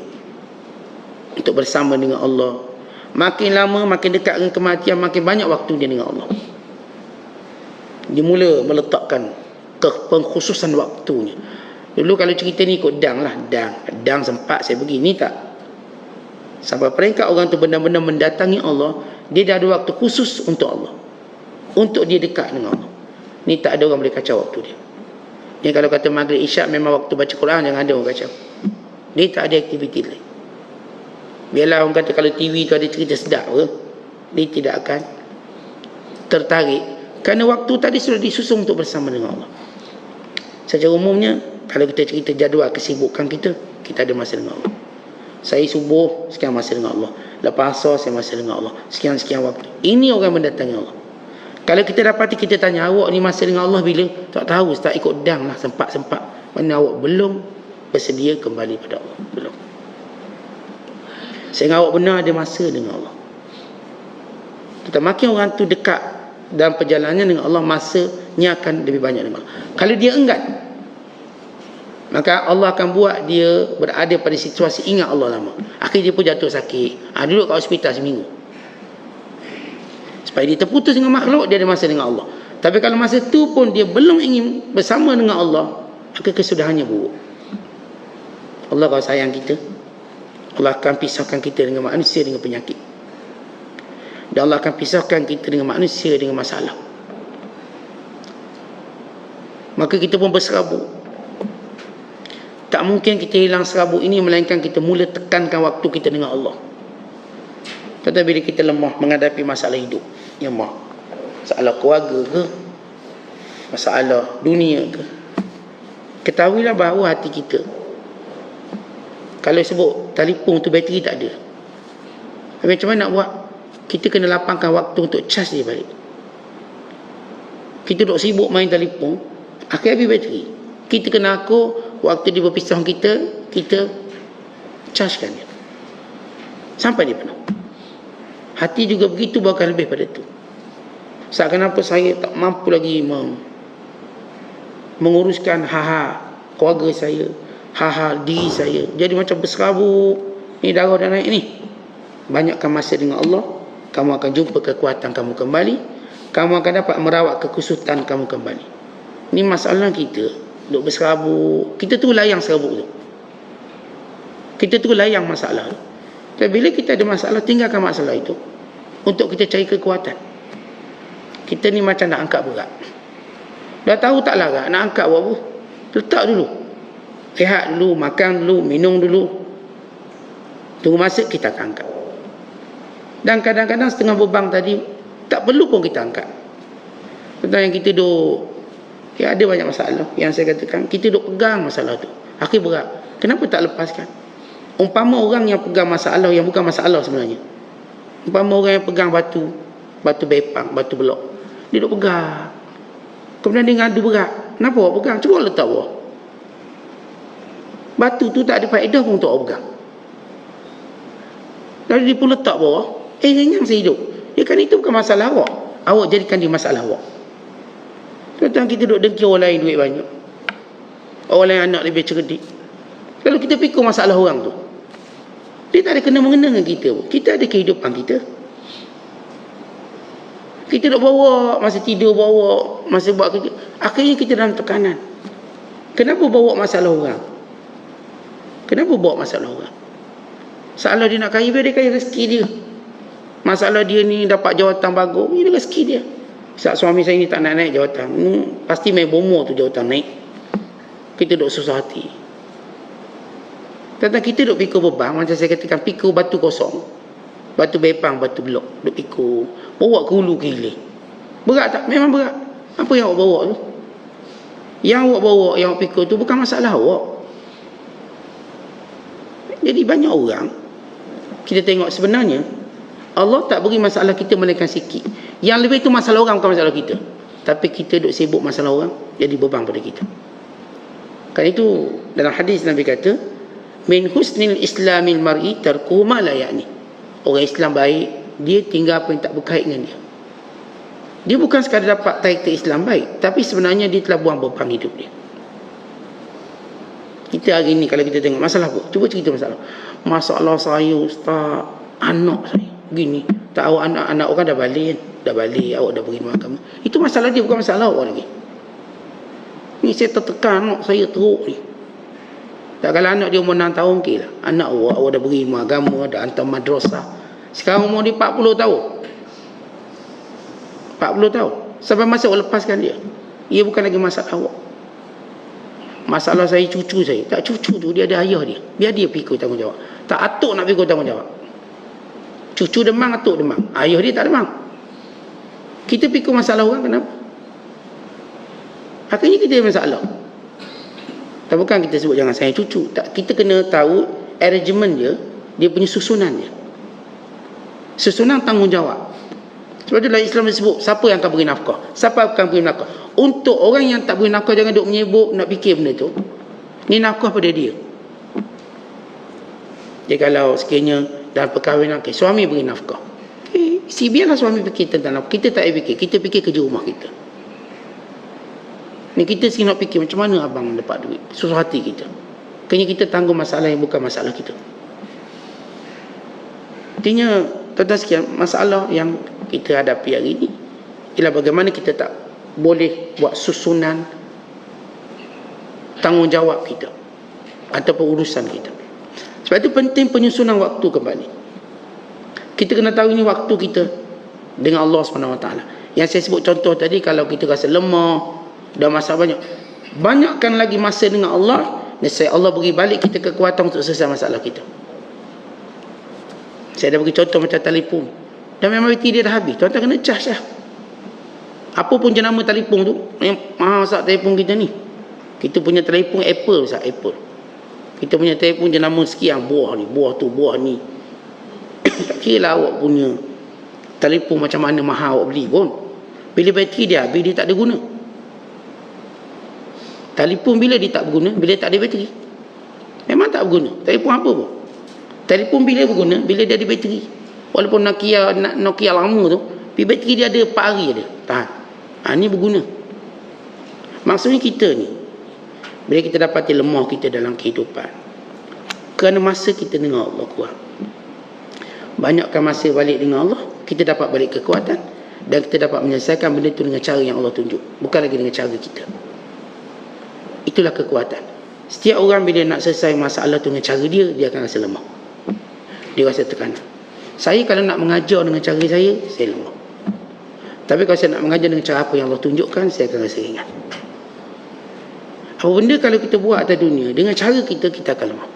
untuk bersama dengan Allah. Makin lama, makin dekat dengan kematian, makin banyak waktu dia dengan Allah. Dia mula meletakkan pengkhususan waktunya. Dulu kalau cerita ni ikut dang lah, dang sempat saya pergi, ni tak. Sampai peringkat orang tu benar-benar mendatangi Allah, dia dah ada waktu khusus untuk Allah, untuk dia dekat dengan Allah. Ni tak ada orang boleh kacau waktu dia. Dia kalau kata maghrib isyak memang waktu baca Quran, jangan ada orang kacau. Dia tak ada aktiviti lain. Biarlah orang kata kalau TV tu ada cerita sedap ke, dia tidak akan tertarik, kerana waktu tadi sudah disusun untuk bersama dengan Allah. Secara umumnya kalau kita cerita jadual kesibukan kita, kita ada masa dengan Allah. Saya subuh sekian masa dengan Allah, lepas asar saya masa dengan Allah, sekian-sekian waktu. Ini orang mendatangi Allah. Kalau kita dapati, kita tanya, awak ni masa dengan Allah bila? Tak tahu, tak ikut dang lah, sempat-sempat. Mana awak belum bersedia kembali pada Allah? Belum. Sehingga awak benar ada masa dengan Allah. Kita makin orang tu dekat dalam perjalanan dengan Allah, masanya akan lebih banyak dengan Allah. Kalau dia enggan, maka Allah akan buat dia berada pada situasi ingat Allah lama. Akhirnya dia pun jatuh sakit, duduk kat hospital seminggu. Supaya dia terputus dengan makhluk, dia ada masa dengan Allah. Tapi kalau masa tu pun dia belum ingin bersama dengan Allah, maka kesudahannya buruk. Allah kalau sayang kita, Allah akan pisahkan kita dengan manusia dengan penyakit. Dan Allah akan pisahkan kita dengan manusia dengan masalah. Maka kita pun berserabut. Tak mungkin kita hilang serabut ini melainkan kita mula tekankan waktu kita dengan Allah. Tetapi bila kita lemah menghadapi masalah hidup yang masalah keluarga ke, masalah dunia ke, ketahuilah bahawa hati kita, kalau sebut telefon tu bateri tak ada, tapi macam mana nak buat? Kita kena lapangkan waktu untuk cas dia balik. Kita duk sibuk main telefon, akhir habis bateri. Kita kena akur waktu dia berpisah kita chargekan dia sampai dia penuh. Hati juga begitu, bahkan lebih pada tu. Seakan apa saya tak mampu lagi menguruskan hal-hal keluarga saya, hal-hal diri saya. Jadi macam berserabut, ni darah dah naik ni. Banyakkan masa dengan Allah, kamu akan jumpa kekuatan kamu kembali, kamu akan dapat merawat kekusutan kamu kembali. Ni masalah kita, duk berserabut. Kita tu layang serabut tu, kita tu layang masalah tu. Tapi bila kita ada masalah, tinggalkan masalah itu untuk kita cari kekuatan. Kita ni macam nak angkat berat, dah tahu tak larat, nak angkat buat apa? Letak dulu, rehat dulu, makan dulu, minum dulu, tunggu masa kita akan angkat. Dan kadang-kadang setengah beban tadi tak perlu pun kita angkat. Tentang yang kita duk, ya ada banyak masalah yang saya katakan, kita duk pegang masalah tu, akhir berat. Kenapa tak lepaskan? Umpama orang yang pegang masalah yang bukan masalah sebenarnya, umpama orang yang pegang batu bepang, batu blok, dia duk pegang, kemudian dia ngadu berat. Kenapa awak pegang? Cuba letak bawah. Batu tu tak ada faedah pun untuk awak pegang. Lalu dia pun letak bawah, ringan saya hidup. Ya kan itu bukan masalah awak, awak jadikan dia masalah awak. Kadang kita duduk dengki orang lain duit banyak, orang lain anak lebih cerdik, lalu kita fikir masalah orang tu. Dia tak ada kena-mengena dengan kita pun. Kita ada kehidupan kita. Kita nak bawa masa tidur, bawa masa buat kerja. Akhirnya kita dalam tekanan. Kenapa bawa masalah orang? Kenapa bawa masalah orang? Masalah dia nak kaya, biar dia kaya, rezeki dia. Masalah dia ni dapat jawatan bagus, ini rezeki dia. Saat suami saya ni tak nak naik jawatan, pasti main bomo tu jawatan naik. Kita duk susah hati. Tentang kita duk pikul beban, macam saya katakan, pikul batu kosong, batu bepang, batu blok, duk pikul, bawa ke hulu ke hilir. Berat tak? Memang berat. Apa yang awak bawa tu? Yang awak bawa, yang awak pikul tu bukan masalah awak. Jadi banyak orang, kita tengok sebenarnya Allah tak beri masalah kita melainkan sikit. Yang lebih tu masalah orang, bukan masalah kita. Tapi kita duk sibuk masalah orang, jadi beban pada kita. Kan itu dalam hadis Nabi kata, min husnil islamil mar'i tarkuhu ma la ya'ni. Orang Islam baik, dia tinggal apa yang tak berkait dengan dia. Dia bukan sekadar dapat title Islam baik, tapi sebenarnya dia telah buang beban hidup dia. Kita hari ni kalau kita tengok masalah apa, cuba cerita masalah. Masalah saya ustaz, anak saya begini. Tak, awak anak orang dah balik kan? Dah balik, awak dah beri makan. Itu masalah dia, bukan masalah awak lagi. Ni saya tertekan anak saya teruk ni. Tak, kalau anak dia umur 6 tahun, okey lah. Anak awak dah beri ilmu agama, dah hantar madrasah. Sekarang umur dia 40 tahun. 40 tahun. Sampai masa awak lepaskan dia. Ia bukan lagi masalah awak. Masalah saya cucu saya. Tak, cucu tu dia ada ayah dia. Biar dia pikul tanggungjawab. Tak, atuk nak pikul tanggungjawab. Cucu demam, atuk demam. Ayah dia tak demam. Kita pikul masalah orang, kenapa? Akhirnya kita ada masalah. Tak, bukan kita sebut jangan sayang cucu. Tak, kita kena tahu arrangement dia, dia punya susunan dia. Susunan tanggungjawab. Sebab tu dalam Islam disebut, siapa yang akan beri nafkah? Siapa akan beri nafkah? Untuk orang yang tak beri nafkah, jangan duk menyibuk nak fikir benda tu. Ni nafkah pada dia. Jadi kalau sekiranya dalam perkahwinan, okay, suami beri nafkah. Okay, biarlah suami fikir tentang nafkah. Kita tak payah fikir. Kita fikir kerja rumah kita. Ni kita sini nak fikir macam mana abang dapat duit. Susah hati kita. Kayaknya kita tanggung masalah yang bukan masalah kita. Artinya, tuan-tuan sekian, masalah yang kita hadapi hari ini ialah bagaimana kita tak boleh buat susunan tanggungjawab kita ataupun urusan kita. Sebab itu penting penyusunan waktu kembali. Kita kena tahu ini waktu kita dengan Allah SWT. Yang saya sebut contoh tadi, kalau kita rasa lemah, dah masalah banyak, banyakkan lagi masa dengan Allah, nescaya Allah beri balik kita kekuatan untuk selesai masalah kita. Saya dah bagi contoh macam telefon. Dan memang bateri dia dah habis, tuan-tuan kena cas lah. Apa pun jenama telefon tu, yang mahal sat telefon kita ni. Kita punya telefon Apple sat, Apple. Kita punya telefon jenama sekian, buah ni, buah tu, buah ni. Tak kira lah awak punya telefon macam mana mahal awak beli pun, bila bateri dia habis, dia tak ada guna. Telefon bila dia tak berguna? Bila tak ada bateri. Memang tak berguna. Telefon apa pun. Telefon bila berguna? Bila dia ada bateri. Walaupun Nokia lama tu, bateri dia ada 4 hari ada tahan. Ni berguna. Maksudnya kita ni, bila kita dapati lemah kita dalam kehidupan, kerana masa kita dengan Allah kurang, banyakkan masa balik dengan Allah, kita dapat balik kekuatan, dan kita dapat menyelesaikan benda tu dengan cara yang Allah tunjuk, bukan lagi dengan cara kita. Itulah kekuatan. Setiap orang bila nak selesai masalah tu dengan cara dia, dia akan rasa lemah, dia rasa tekanan. Saya kalau nak mengajar dengan cara saya lemah. Tapi kalau saya nak mengajar dengan cara apa yang Allah tunjukkan, saya akan rasa ringan. Apa benda kalau kita buat atas dunia dengan cara kita, kita akan lemah.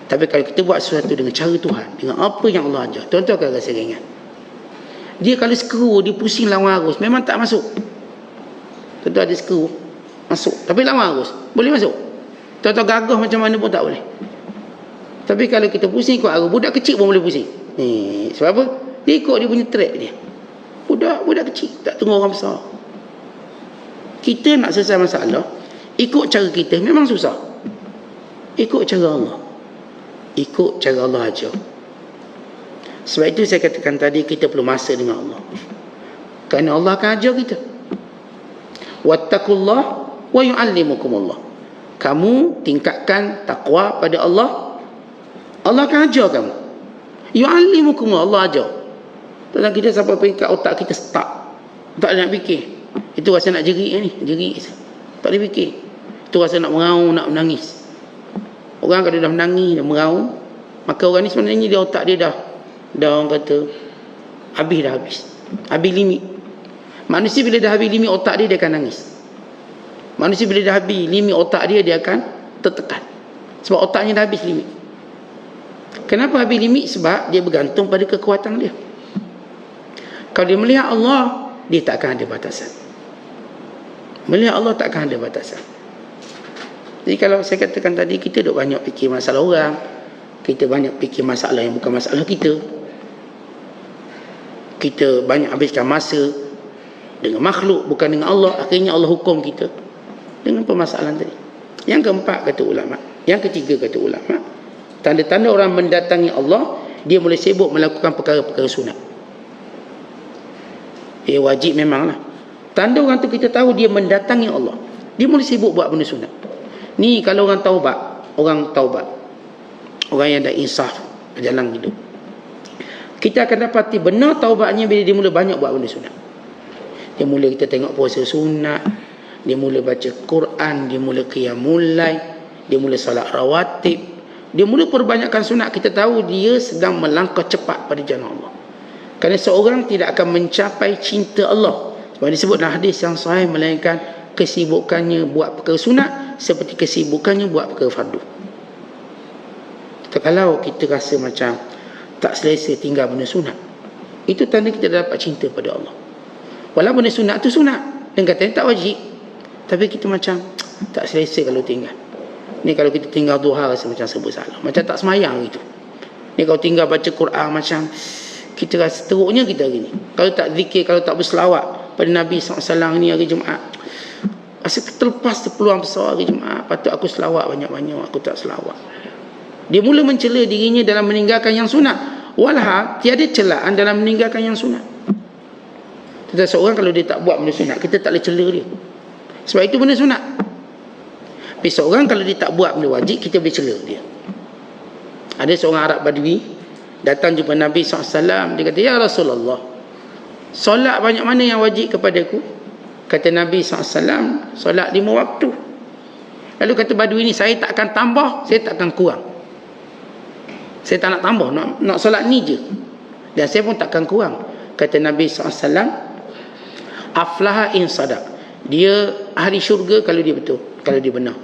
Tapi kalau kita buat sesuatu dengan cara Tuhan, dengan apa yang Allah ajar, tuan-tuan akan rasa ringan. Dia kalau skru, dia pusing lawan arus, memang tak masuk. Tuan-tuan ada skru, masuk. Tapi lawan arus, boleh masuk. Tuan-tuan gagah macam mana pun tak boleh. Tapi kalau kita pusing ikut arus, budak kecil pun boleh pusing. Sebab apa? Dia ikut dia punya track dia. Budak kecil, tak tunggu orang besar. Kita nak selesai masalah, ikut cara kita memang susah. Ikut cara Allah. Ikut cara Allah aja. Sebab itu saya katakan tadi, kita perlu masa dengan Allah. Kerana Allah akan ajar kita. Wattaqullah wa yu'allimukumullah. Kamu tingkatkan takwa pada Allah, Allah akan ajar kamu. Yu'allimukum, Allah ajar. Tak kita sampai peringkat otak kita stuck. Tak nak fikir. Itu rasa nak jerit ni, jerit. Tak boleh fikir. Itu rasa nak meraung, nak menangis. Orang kalau dah menangis, dah meraung, maka orang ni sebenarnya dia otak dia dah orang kata habis. Habis limit. Manusia bila dah habis limit otak dia akan nangis. Manusia bila dah habis limit otak dia akan tertekan. Sebab otaknya dah habis limit. Kenapa habis limit? Sebab dia bergantung pada kekuatan dia. Kalau dia melihat Allah, dia tak akan ada batasan. Melihat Allah tak akan ada batasan. Jadi kalau saya katakan tadi, kita duk banyak fikir masalah orang, kita banyak fikir masalah yang bukan masalah kita, kita banyak habiskan masa dengan makhluk bukan dengan Allah, akhirnya Allah hukum kita dengan permasalahan tadi. Yang keempat kata ulama, yang ketiga kata ulama, tanda-tanda orang mendatangi Allah, dia mulai sibuk melakukan perkara-perkara sunat. Wajib memanglah. Tanda orang tu kita tahu dia mendatangi Allah, dia mulai sibuk buat benda sunat. Ni kalau orang taubat, orang yang dah insaf berjalan hidup, kita akan dapati benar taubatnya bila dia mula banyak buat benda sunat. Dia mula kita tengok puasa sunat, dia mula baca Quran, dia mula qiyamul lail, dia mula solat rawatib, dia mula perbanyakkan sunat. Kita tahu dia sedang melangkah cepat pada jalan Allah. Kerana seorang tidak akan mencapai cinta Allah, sebab disebut dalam hadis yang sahih, melainkan kesibukannya buat perkara sunat seperti kesibukannya buat perkara fardu. Kalau kita rasa macam tak selesa tinggal benda sunat, itu tanda kita dapat cinta pada Allah. Walaupun benda sunat tu sunat dan katanya tak wajib, tapi kita macam tak selesa kalau tinggal. Ni kalau kita tinggal duha rasa macam serba salah, macam tak semayang gitu. Ni kalau tinggal baca Quran macam kita rasa teruknya kita hari ni. Kalau tak zikir, kalau tak berselawat pada Nabi SAW ni hari Jumaat, rasa terlepas peluang besar hari Jumaat. Patut aku selawat banyak-banyak, aku tak selawat. Dia mula mencela dirinya dalam meninggalkan yang sunat. Walhal tiada celaan dalam meninggalkan yang sunat. Tetapi seorang kalau dia tak buat benda sunat, kita tak boleh cela dia, sebab itu benda sunat. Tapi seorang kalau dia tak buat benda wajib, kita boleh cela dia. Ada seorang Arab Badui datang jumpa Nabi SAW. Dia kata, ya Rasulullah, solat banyak mana yang wajib kepadaku? Kata Nabi SAW, solat 5 waktu. Lalu kata Badui ni, saya tak akan tambah, saya tak akan kurang. Saya tak nak tambah, nak solat ni je, dan saya pun tak akan kurang. Kata Nabi SAW, aflaha in sadaq, dia ahli syurga kalau dia betul, kalau dia benar.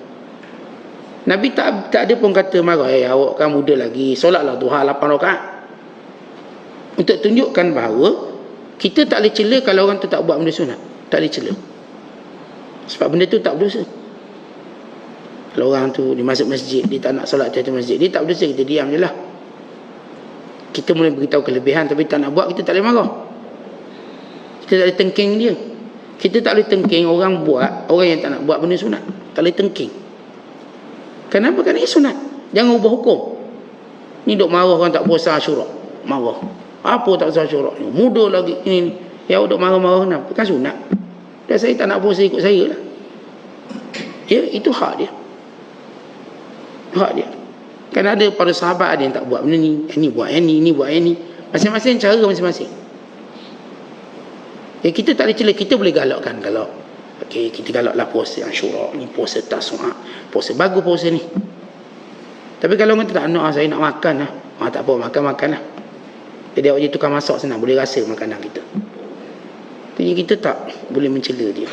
Nabi tak ada pun kata marah, awak kan muda lagi, solatlah duha 8 rakaat. Untuk tunjukkan bahawa kita tak boleh cela kalau orang tu tak buat benda sunat. Tak boleh cela, sebab benda tu tak berdosa. Kalau orang tu dia masuk masjid, dia tak nak solat di masjid, dia tak berdosa, kita diam je lah. Kita boleh beritahu kelebihan, tapi tak nak buat, kita tak boleh marah. Kita tak boleh tengking dia. Kita tak boleh tengking orang buat, orang yang tak nak buat benda sunat. Tak boleh tengking. Kenapa? Kerana ini sunat. Jangan ubah hukum. Ni duk marah orang tak puasa Asyura, marah. Apa tak puasa Asyura ni? Muda lagi ini. Ya duk marah-marah kenapa? Kan sunat. Dan saya tak nak puasa, ikut saya lah. Ya, itu hak dia. Hak dia. Kan ada para sahabat ada yang tak buat benda ni, ini buat yang ni, ini buat yang ni. Masing-masing cara masing-masing. Ya, kita tak boleh cela, kita boleh galakkan galak. Okey, kita galaklah puasa Asyura ni, puasa Tasu'a, puasa bagus puasa ni. Tapi kalau orang tak nak, saya nak makan lah. Tak apa, makan lah. Jadi awak je tukang masak senang, boleh rasa makanan kita. Jadi kita tak boleh mencela dia.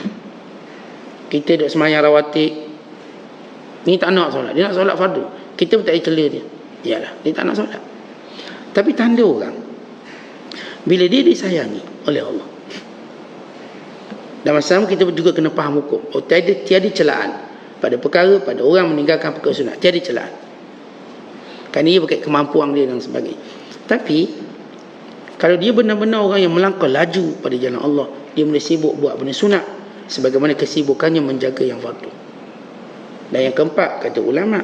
Kita duduk semayang rawatib, ni tak nak solat, dia nak solat fardu, kita pun tak boleh cela dia. Yalah, dia tak nak solat. Tapi tanda orang bila dia disayangi oleh Allah. Dan masa sama kita juga kena faham hukum. Tiada celaan pada perkara, pada orang meninggalkan perkara sunat, tiada celaan. Kerana ia berkait kemampuan dia dan sebagainya. Tapi kalau dia benar-benar orang yang melangkah laju pada jalan Allah, dia mula sibuk buat benda sunat sebagaimana kesibukannya menjaga yang fardu. Dan yang keempat kata ulama,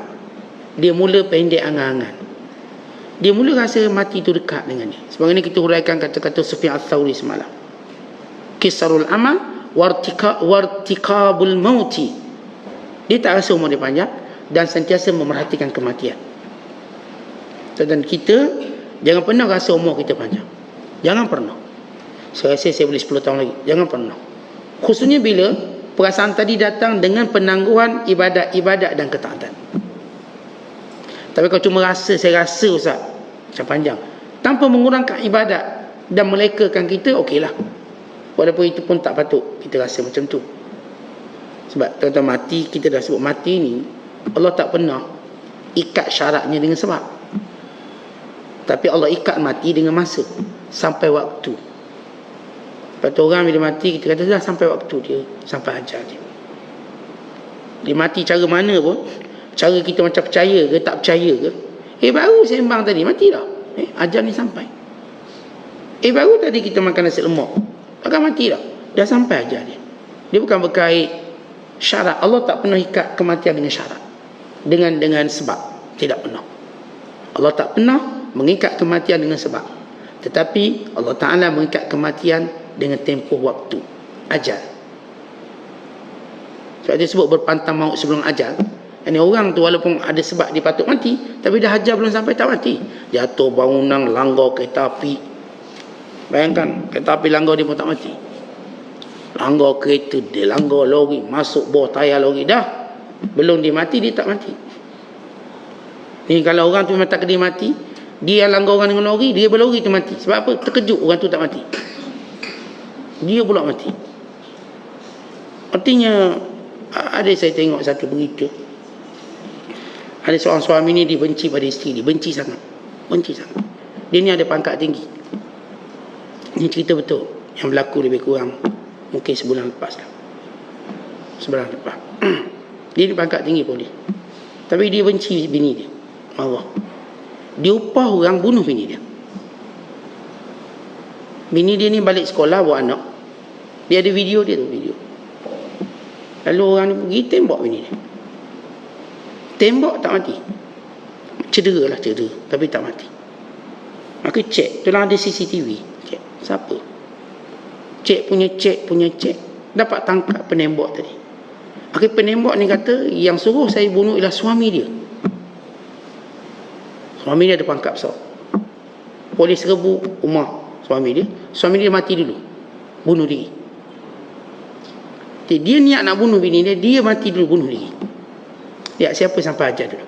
dia mula pendek angan-angan. Dia mula rasa mati itu dekat dengan dia. Sebagaimana kita huraikan kata-kata Sufyan Ats-Tsauri semalam. Kisarul amal wartikabul mauti. Dia tak rasa umur dia panjang dan sentiasa memerhatikan kematian. Dan kita jangan pernah rasa umur kita panjang. Jangan pernah. Saya rasa saya boleh 10 tahun lagi. Jangan pernah. Khususnya bila perasaan tadi datang dengan penangguhan ibadat-ibadat dan ketaatan. Tapi kalau cuma saya rasa Ustaz, macam panjang, tanpa mengurangkan ibadat dan melekakan kita, okeylah. Walaupun itu pun tak patut kita rasa macam tu. Sebab tuan-tuan, mati, kita dah sebut mati ni, Allah tak pernah ikat syaratnya dengan sebab. Tapi Allah ikat mati dengan masa, sampai waktu. Lepas tu orang bila mati, kita kata dah sampai waktu dia, sampai ajal dia. Dia mati cara mana pun, cara kita macam percaya ke tak percaya ke, baru sembang tadi mati dah, ajal ni sampai. Baru tadi kita makan nasi lemak, akan mati dah sampai ajal dia. Dia bukan berkait syarat. Allah tak pernah ikat kematian dengan syarat, dengan sebab. Tidak pernah. Allah tak pernah mengikat kematian dengan sebab. Tetapi Allah Ta'ala mengikat kematian dengan tempoh waktu, ajal. Sebab dia sebut berpantang maut sebelum ajal. Ini orang tu walaupun ada sebab dia patut mati, tapi dah ajal belum sampai tak mati. Jatuh bangunan, langgar kereta api. Bayangkan, kereta api langgar dia pun tak mati. Langgar kereta, dia langgar lori, masuk bawah tayar lori, dah belum dia mati, dia tak mati. Ni kalau orang tu memang tak kena mati, dia langgar orang dengan lori, dia berlori tu mati. Sebab apa? Terkejut orang tu tak mati, dia pula mati. Artinya, ada saya tengok satu berita, ada seorang suami ni dibenci pada isteri dia, benci sangat. Dia ni ada pangkat tinggi. Ini cerita betul, yang berlaku lebih kurang mungkin sebulan lepas lah. Sebulan lepas. Dia ni pangkat tinggi polis, tapi dia benci bini dia. Allah, dia upah orang bunuh bini dia. Bini dia ni balik sekolah bawa anak, dia ada video dia tu, video. Lalu orang ni pergi tembak bini dia. Tembak tak mati, cedera, tapi tak mati. Maka cek, itulah ada CCTV. Cek, siapa? Cek punya cek, dapat tangkap penembak tadi. Maka penembak ni kata, yang suruh saya bunuh ialah suami dia. Suami dia ada pangkat besar. Polis serbu rumah suami dia mati dulu, bunuh diri. Dia niat nak bunuh bini dia mati dulu, bunuh diri. Lihat siapa sampai ajal dulu.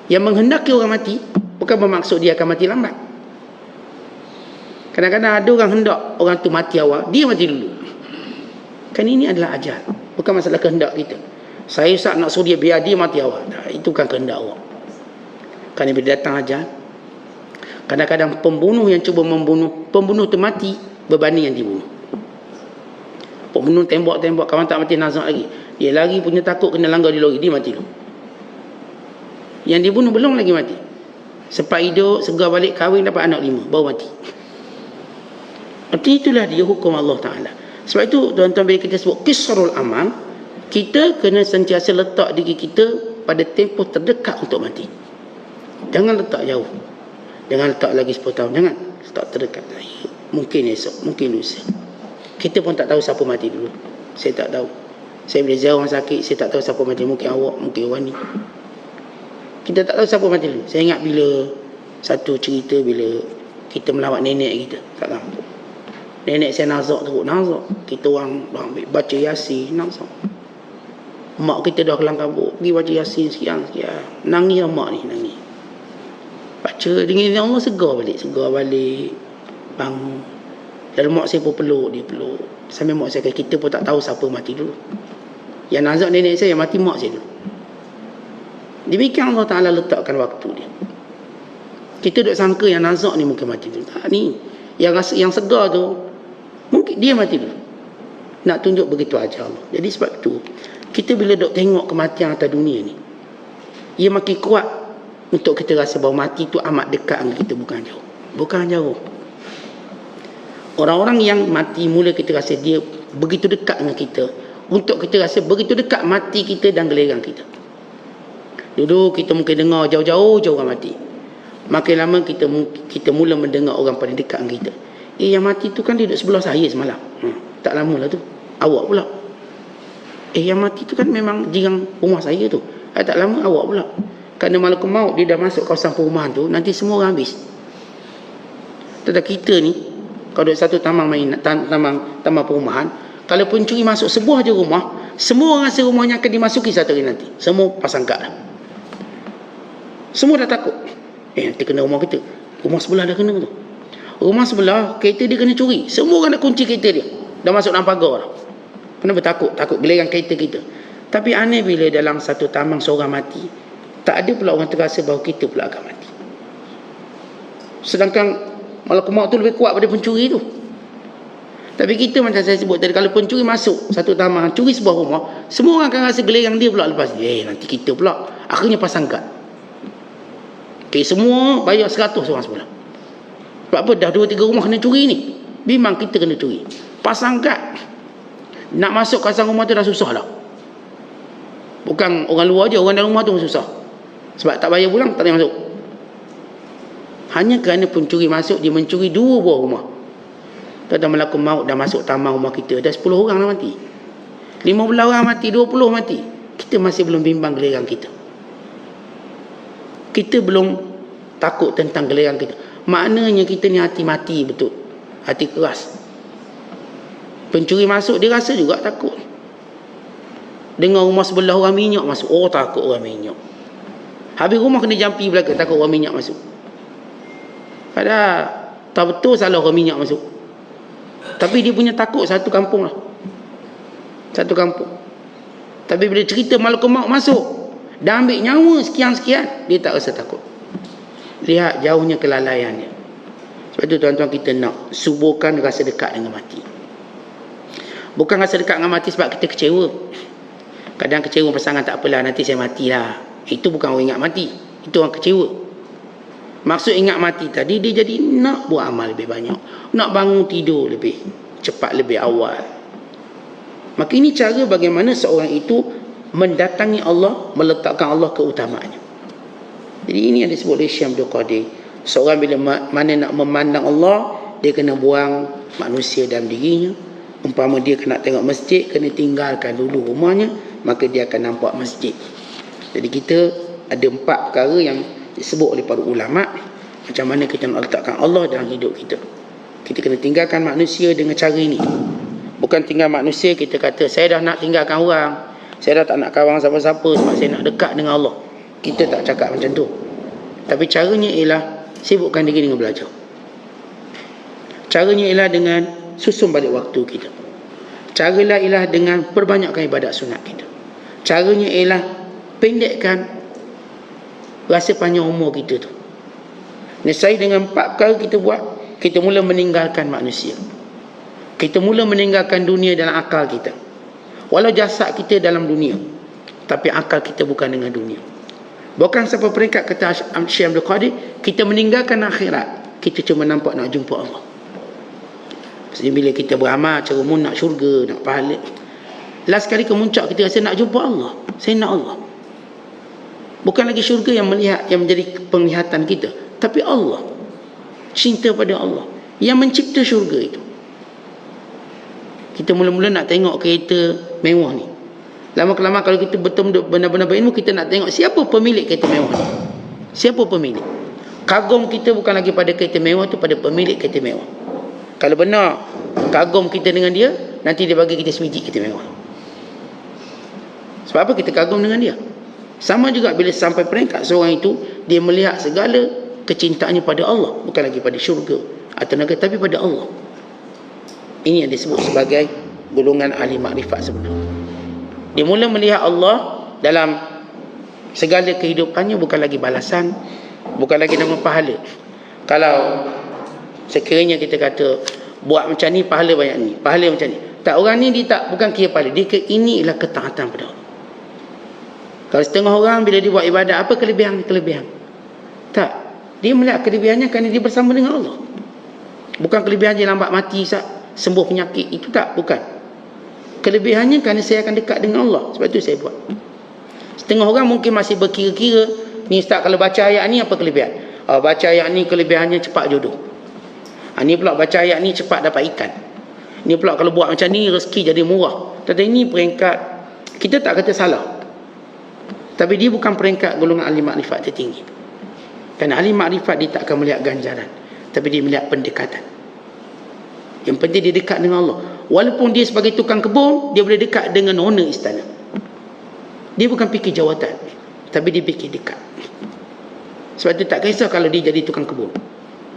Yang menghendaki orang mati bukan bermaksud dia akan mati lambat. Kadang-kadang ada orang hendak orang tu mati awal, dia mati dulu. Kan ini adalah ajal, bukan masalah kehendak kita. Saya Ustaz nak suruh dia biar dia mati awal, itu bukan kehendak Allah. Kerana bila datang ajal, kadang-kadang pembunuh yang cuba membunuh, pembunuh tu mati berbanding yang dibunuh. Pembunuh tembak, kawan tak mati, nazak lagi, dia lagi punya takut kena langgar di lori, dia mati dulu. Yang dibunuh belum lagi mati, sempat hidup, segar balik, kahwin, dapat anak 5, baru mati. Artinya itulah dia hukum Allah Ta'ala. Sebab itu tuan-tuan, bila kita sebut qisarul amal, kita kena sentiasa letak diri kita pada tempoh terdekat untuk mati. Jangan letak jauh, jangan letak lagi 10 tahun, jangan letak terdekat. Mungkin esok, mungkin lusa. Kita pun tak tahu siapa mati dulu. Saya tak tahu. Saya bila ziarah orang sakit, saya tak tahu siapa mati. Mungkin awak, mungkin orang ni. Kita tak tahu siapa mati dulu. Saya ingat bila satu cerita, bila kita melawat nenek kita, tak tahu, nenek saya nazak teruk, nazak. Kita orang ambil baca Yasin, nazak. Mak kita dah kelang kabut, pergi baca Yasin sekian. Nangis mak ni, nangis. Baca dengan Allah, segar balik, bangun. Lalu mak saya pun peluk, dia peluk. Sambil mak saya kata, kita pun tak tahu siapa mati dulu. Yang nazak nenek saya, yang mati mak saya dulu. Demikian Allah Ta'ala letakkan waktu dia. Kita duk sangka yang nazak ni mungkin mati dulu. Tak, ni yang segar tu mungkin dia mati dulu. Nak tunjuk begitu aja Allah. Jadi sebab tu kita bila duk tengok kematian atas dunia ni, ia makin kuat untuk kita rasa bahawa mati tu amat dekat dengan kita, bukan jauh. Orang-orang yang mati mula kita rasa dia begitu dekat dengan kita, untuk kita rasa begitu dekat mati kita dan giliran kita. Dulu kita mungkin dengar jauh-jauh orang mati. Makin lama kita mula mendengar orang paling dekat dengan kita. Yang mati tu kan dia duduk sebelah saya semalam. Tak lama lah tu. Awak pula. Yang mati tu kan memang jiran rumah saya tu. Tak lama awak pula. Kerana malakul maut dia dah masuk kawasan perumahan tu, nanti semua orang habis. Tetapi kita ni, kalau duduk satu taman perumahan, kalau pencuri masuk sebuah je rumah, semua orang rasa rumahnya akan dimasuki satu hari nanti. Semua pasang kad dah. Semua dah takut. Nanti kena rumah kita. Rumah sebelah dah kena tu. Rumah sebelah, kereta dia kena curi. Semua orang nak kunci kereta dia. Dah masuk dalam pagar dah. Kenapa takut? Takut gelerang kereta kita. Tapi aneh bila dalam satu taman seorang mati, tak ada pula orang terasa bahawa kita pula akan mati. Sedangkan malakul maut tu lebih kuat pada pencuri tu. Tapi kita macam saya sebut tadi, kalau pencuri masuk satu taman, curi sebuah rumah, semua orang akan rasa gelerang dia pula lepas. Nanti kita pula. Akhirnya pasang kad. Semua bayar 100 orang sebelah. Sebab apa? Dah 2-3 rumah kena curi ni. Memang kita kena curi. Pasang kad. Nak masuk kawasan rumah tu dah susah dah. Bukan orang luar je, orang dalam rumah tu susah. Sebab tak bayar pulang, tak boleh masuk. Hanya kerana pencuri masuk, dia mencuri 2 buah rumah. Tuan-tuan, malakul maut dah masuk taman rumah kita, dah 10 orang dah mati, 15 orang mati, 20 mati. Kita masih belum bimbang gelerang kita. Kita belum takut tentang gelerang kita. Maknanya kita ni hati mati betul, hati keras. Pencuri masuk, dia rasa juga takut. Dengar rumah sebelah orang minyak masuk, takut orang minyak. Habis rumah kena jampi belakang, takut orang minyak masuk. Padahal tak betul salah orang minyak masuk. Tapi dia punya takut satu kampung lah. Satu kampung. Tapi bila cerita malakul maut masuk, dah ambil nyawa sekian-sekian, dia tak rasa takut. Lihat jauhnya kelalaiannya. Sebab itu tuan-tuan, kita nak suburkan rasa dekat dengan mati. Bukan rasa dekat dengan mati sebab kita kecewa. Kadang kecewa pasangan, tak apalah, nanti saya matilah. Itu bukan orang ingat mati. Itu orang kecewa. Maksud ingat mati tadi, dia jadi nak buat amal lebih banyak, nak bangun tidur lebih cepat, lebih awal. Maka ini cara bagaimana seorang itu mendatangi Allah, meletakkan Allah keutamaannya. Jadi ini yang disebut oleh Syekh Abdul Qadir. Seorang bila mana nak memandang Allah, dia kena buang manusia dalam dirinya. Umpama dia kena tengok masjid, kena tinggalkan dulu rumahnya, maka dia akan nampak masjid. Jadi kita ada 4 perkara yang disebut oleh para ulama, macam mana kita nak letakkan Allah dalam hidup kita. Kita kena tinggalkan manusia dengan cara ini. Bukan tinggal manusia kita kata saya dah nak tinggalkan orang, saya dah tak nak kawan siapa-siapa sebab saya nak dekat dengan Allah. Kita tak cakap macam tu. Tapi caranya ialah sibukkan diri dengan belajar. Caranya ialah dengan susun balik waktu kita. Caranya ialah dengan perbanyakkan ibadat sunat kita. Caranya ialah pendekkan rasa panjang umur kita tu. Nescaya dengan 4 perkara kita buat, kita mula meninggalkan manusia. Kita mula meninggalkan dunia dalam akal kita. Walau jasad kita dalam dunia, tapi akal kita bukan dengan dunia. Bukan sampai peringkat kata Syekh Abdul Qadir, kita meninggalkan akhirat, kita cuma nampak nak jumpa Allah. Maksudnya bila kita beramal cara umum nak syurga, nak pahala, last kali kemuncak kita rasa nak jumpa Allah, saya nak Allah. Bukan lagi syurga yang melihat, yang menjadi penglihatan kita, tapi Allah. Cinta pada Allah yang mencipta syurga itu. Kita mula-mula nak tengok kereta mewah ni. Lama-kelamaan kalau kita betul-betul benar-benar berilmu, kita nak tengok siapa pemilik kereta mewah ni. Siapa pemilik? Kagum kita bukan lagi pada kereta mewah tu, pada pemilik kereta mewah. Kalau benar kagum kita dengan dia, nanti dia bagi kita sebiji kereta mewah. Sebab apa kita kagum dengan dia? Sama juga bila sampai peringkat seorang itu, dia melihat segala kecintaannya pada Allah, bukan lagi pada syurga atau neraka, tapi pada Allah. Ini yang disebut sebagai golongan ahli makrifat sebenar. Dia mula melihat Allah dalam segala kehidupannya, bukan lagi balasan, bukan lagi nama pahala. Kalau sekiranya kita kata buat macam ni pahala banyak ni, pahala macam ni, tak, orang ni dia tak, bukan kira pahala, dia ini ialah ketaatan pada Allah. Kalau setengah orang bila dia buat ibadat, apa kelebihan? Tak. Dia melihat kelebihannya kerana dia bersama dengan Allah. Bukan kelebihan dia lambat mati, sembuh penyakit. Itu tak, bukan. Kelebihannya kerana saya akan dekat dengan Allah. Sebab itu saya buat. Setengah orang mungkin masih berkira-kira, ni ustaz kalau baca ayat ni apa kelebihan? Baca ayat ni kelebihannya cepat jodoh. Ni pula baca ayat ni cepat dapat ikan. Ni pula kalau buat macam ni rezeki jadi murah. Tetapi ini peringkat, kita tak kata salah. Tapi dia bukan peringkat golongan ahli makrifat tertinggi. Kerana ahli makrifat dia tak akan melihat ganjaran, tapi dia melihat pendekatan. Yang penting dia dekat dengan Allah. Walaupun dia sebagai tukang kebun, dia boleh dekat dengan owner istana. Dia bukan fikir jawatan, tapi dia fikir dekat. Sebab tu tak kisah kalau dia jadi tukang kebun,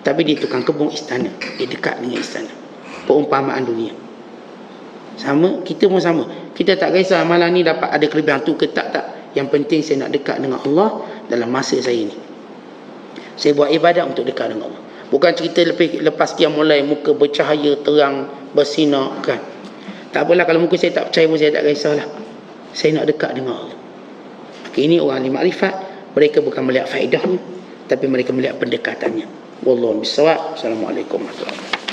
tapi dia tukang kebun istana, dia dekat dengan istana. Perumpamaan dunia sama, kita pun sama. Kita tak kisah malam ni dapat ada kelebihan tu ke tak. Yang penting saya nak dekat dengan Allah dalam masa saya ni. Saya buat ibadat untuk dekat dengan Allah. Bukan cerita lepas sekian mulai muka bercahaya, terang, bersinar, kan. Tak apalah kalau muka saya tak percaya pun saya tak kisahlah. Saya nak dekat dengan Allah. Maka ini orang ahli makrifat, mereka bukan melihat faedahnya, tapi mereka melihat pendekatannya. Wallahu a'lam bishawab. Assalamualaikum warahmatullahi wabarakatuh.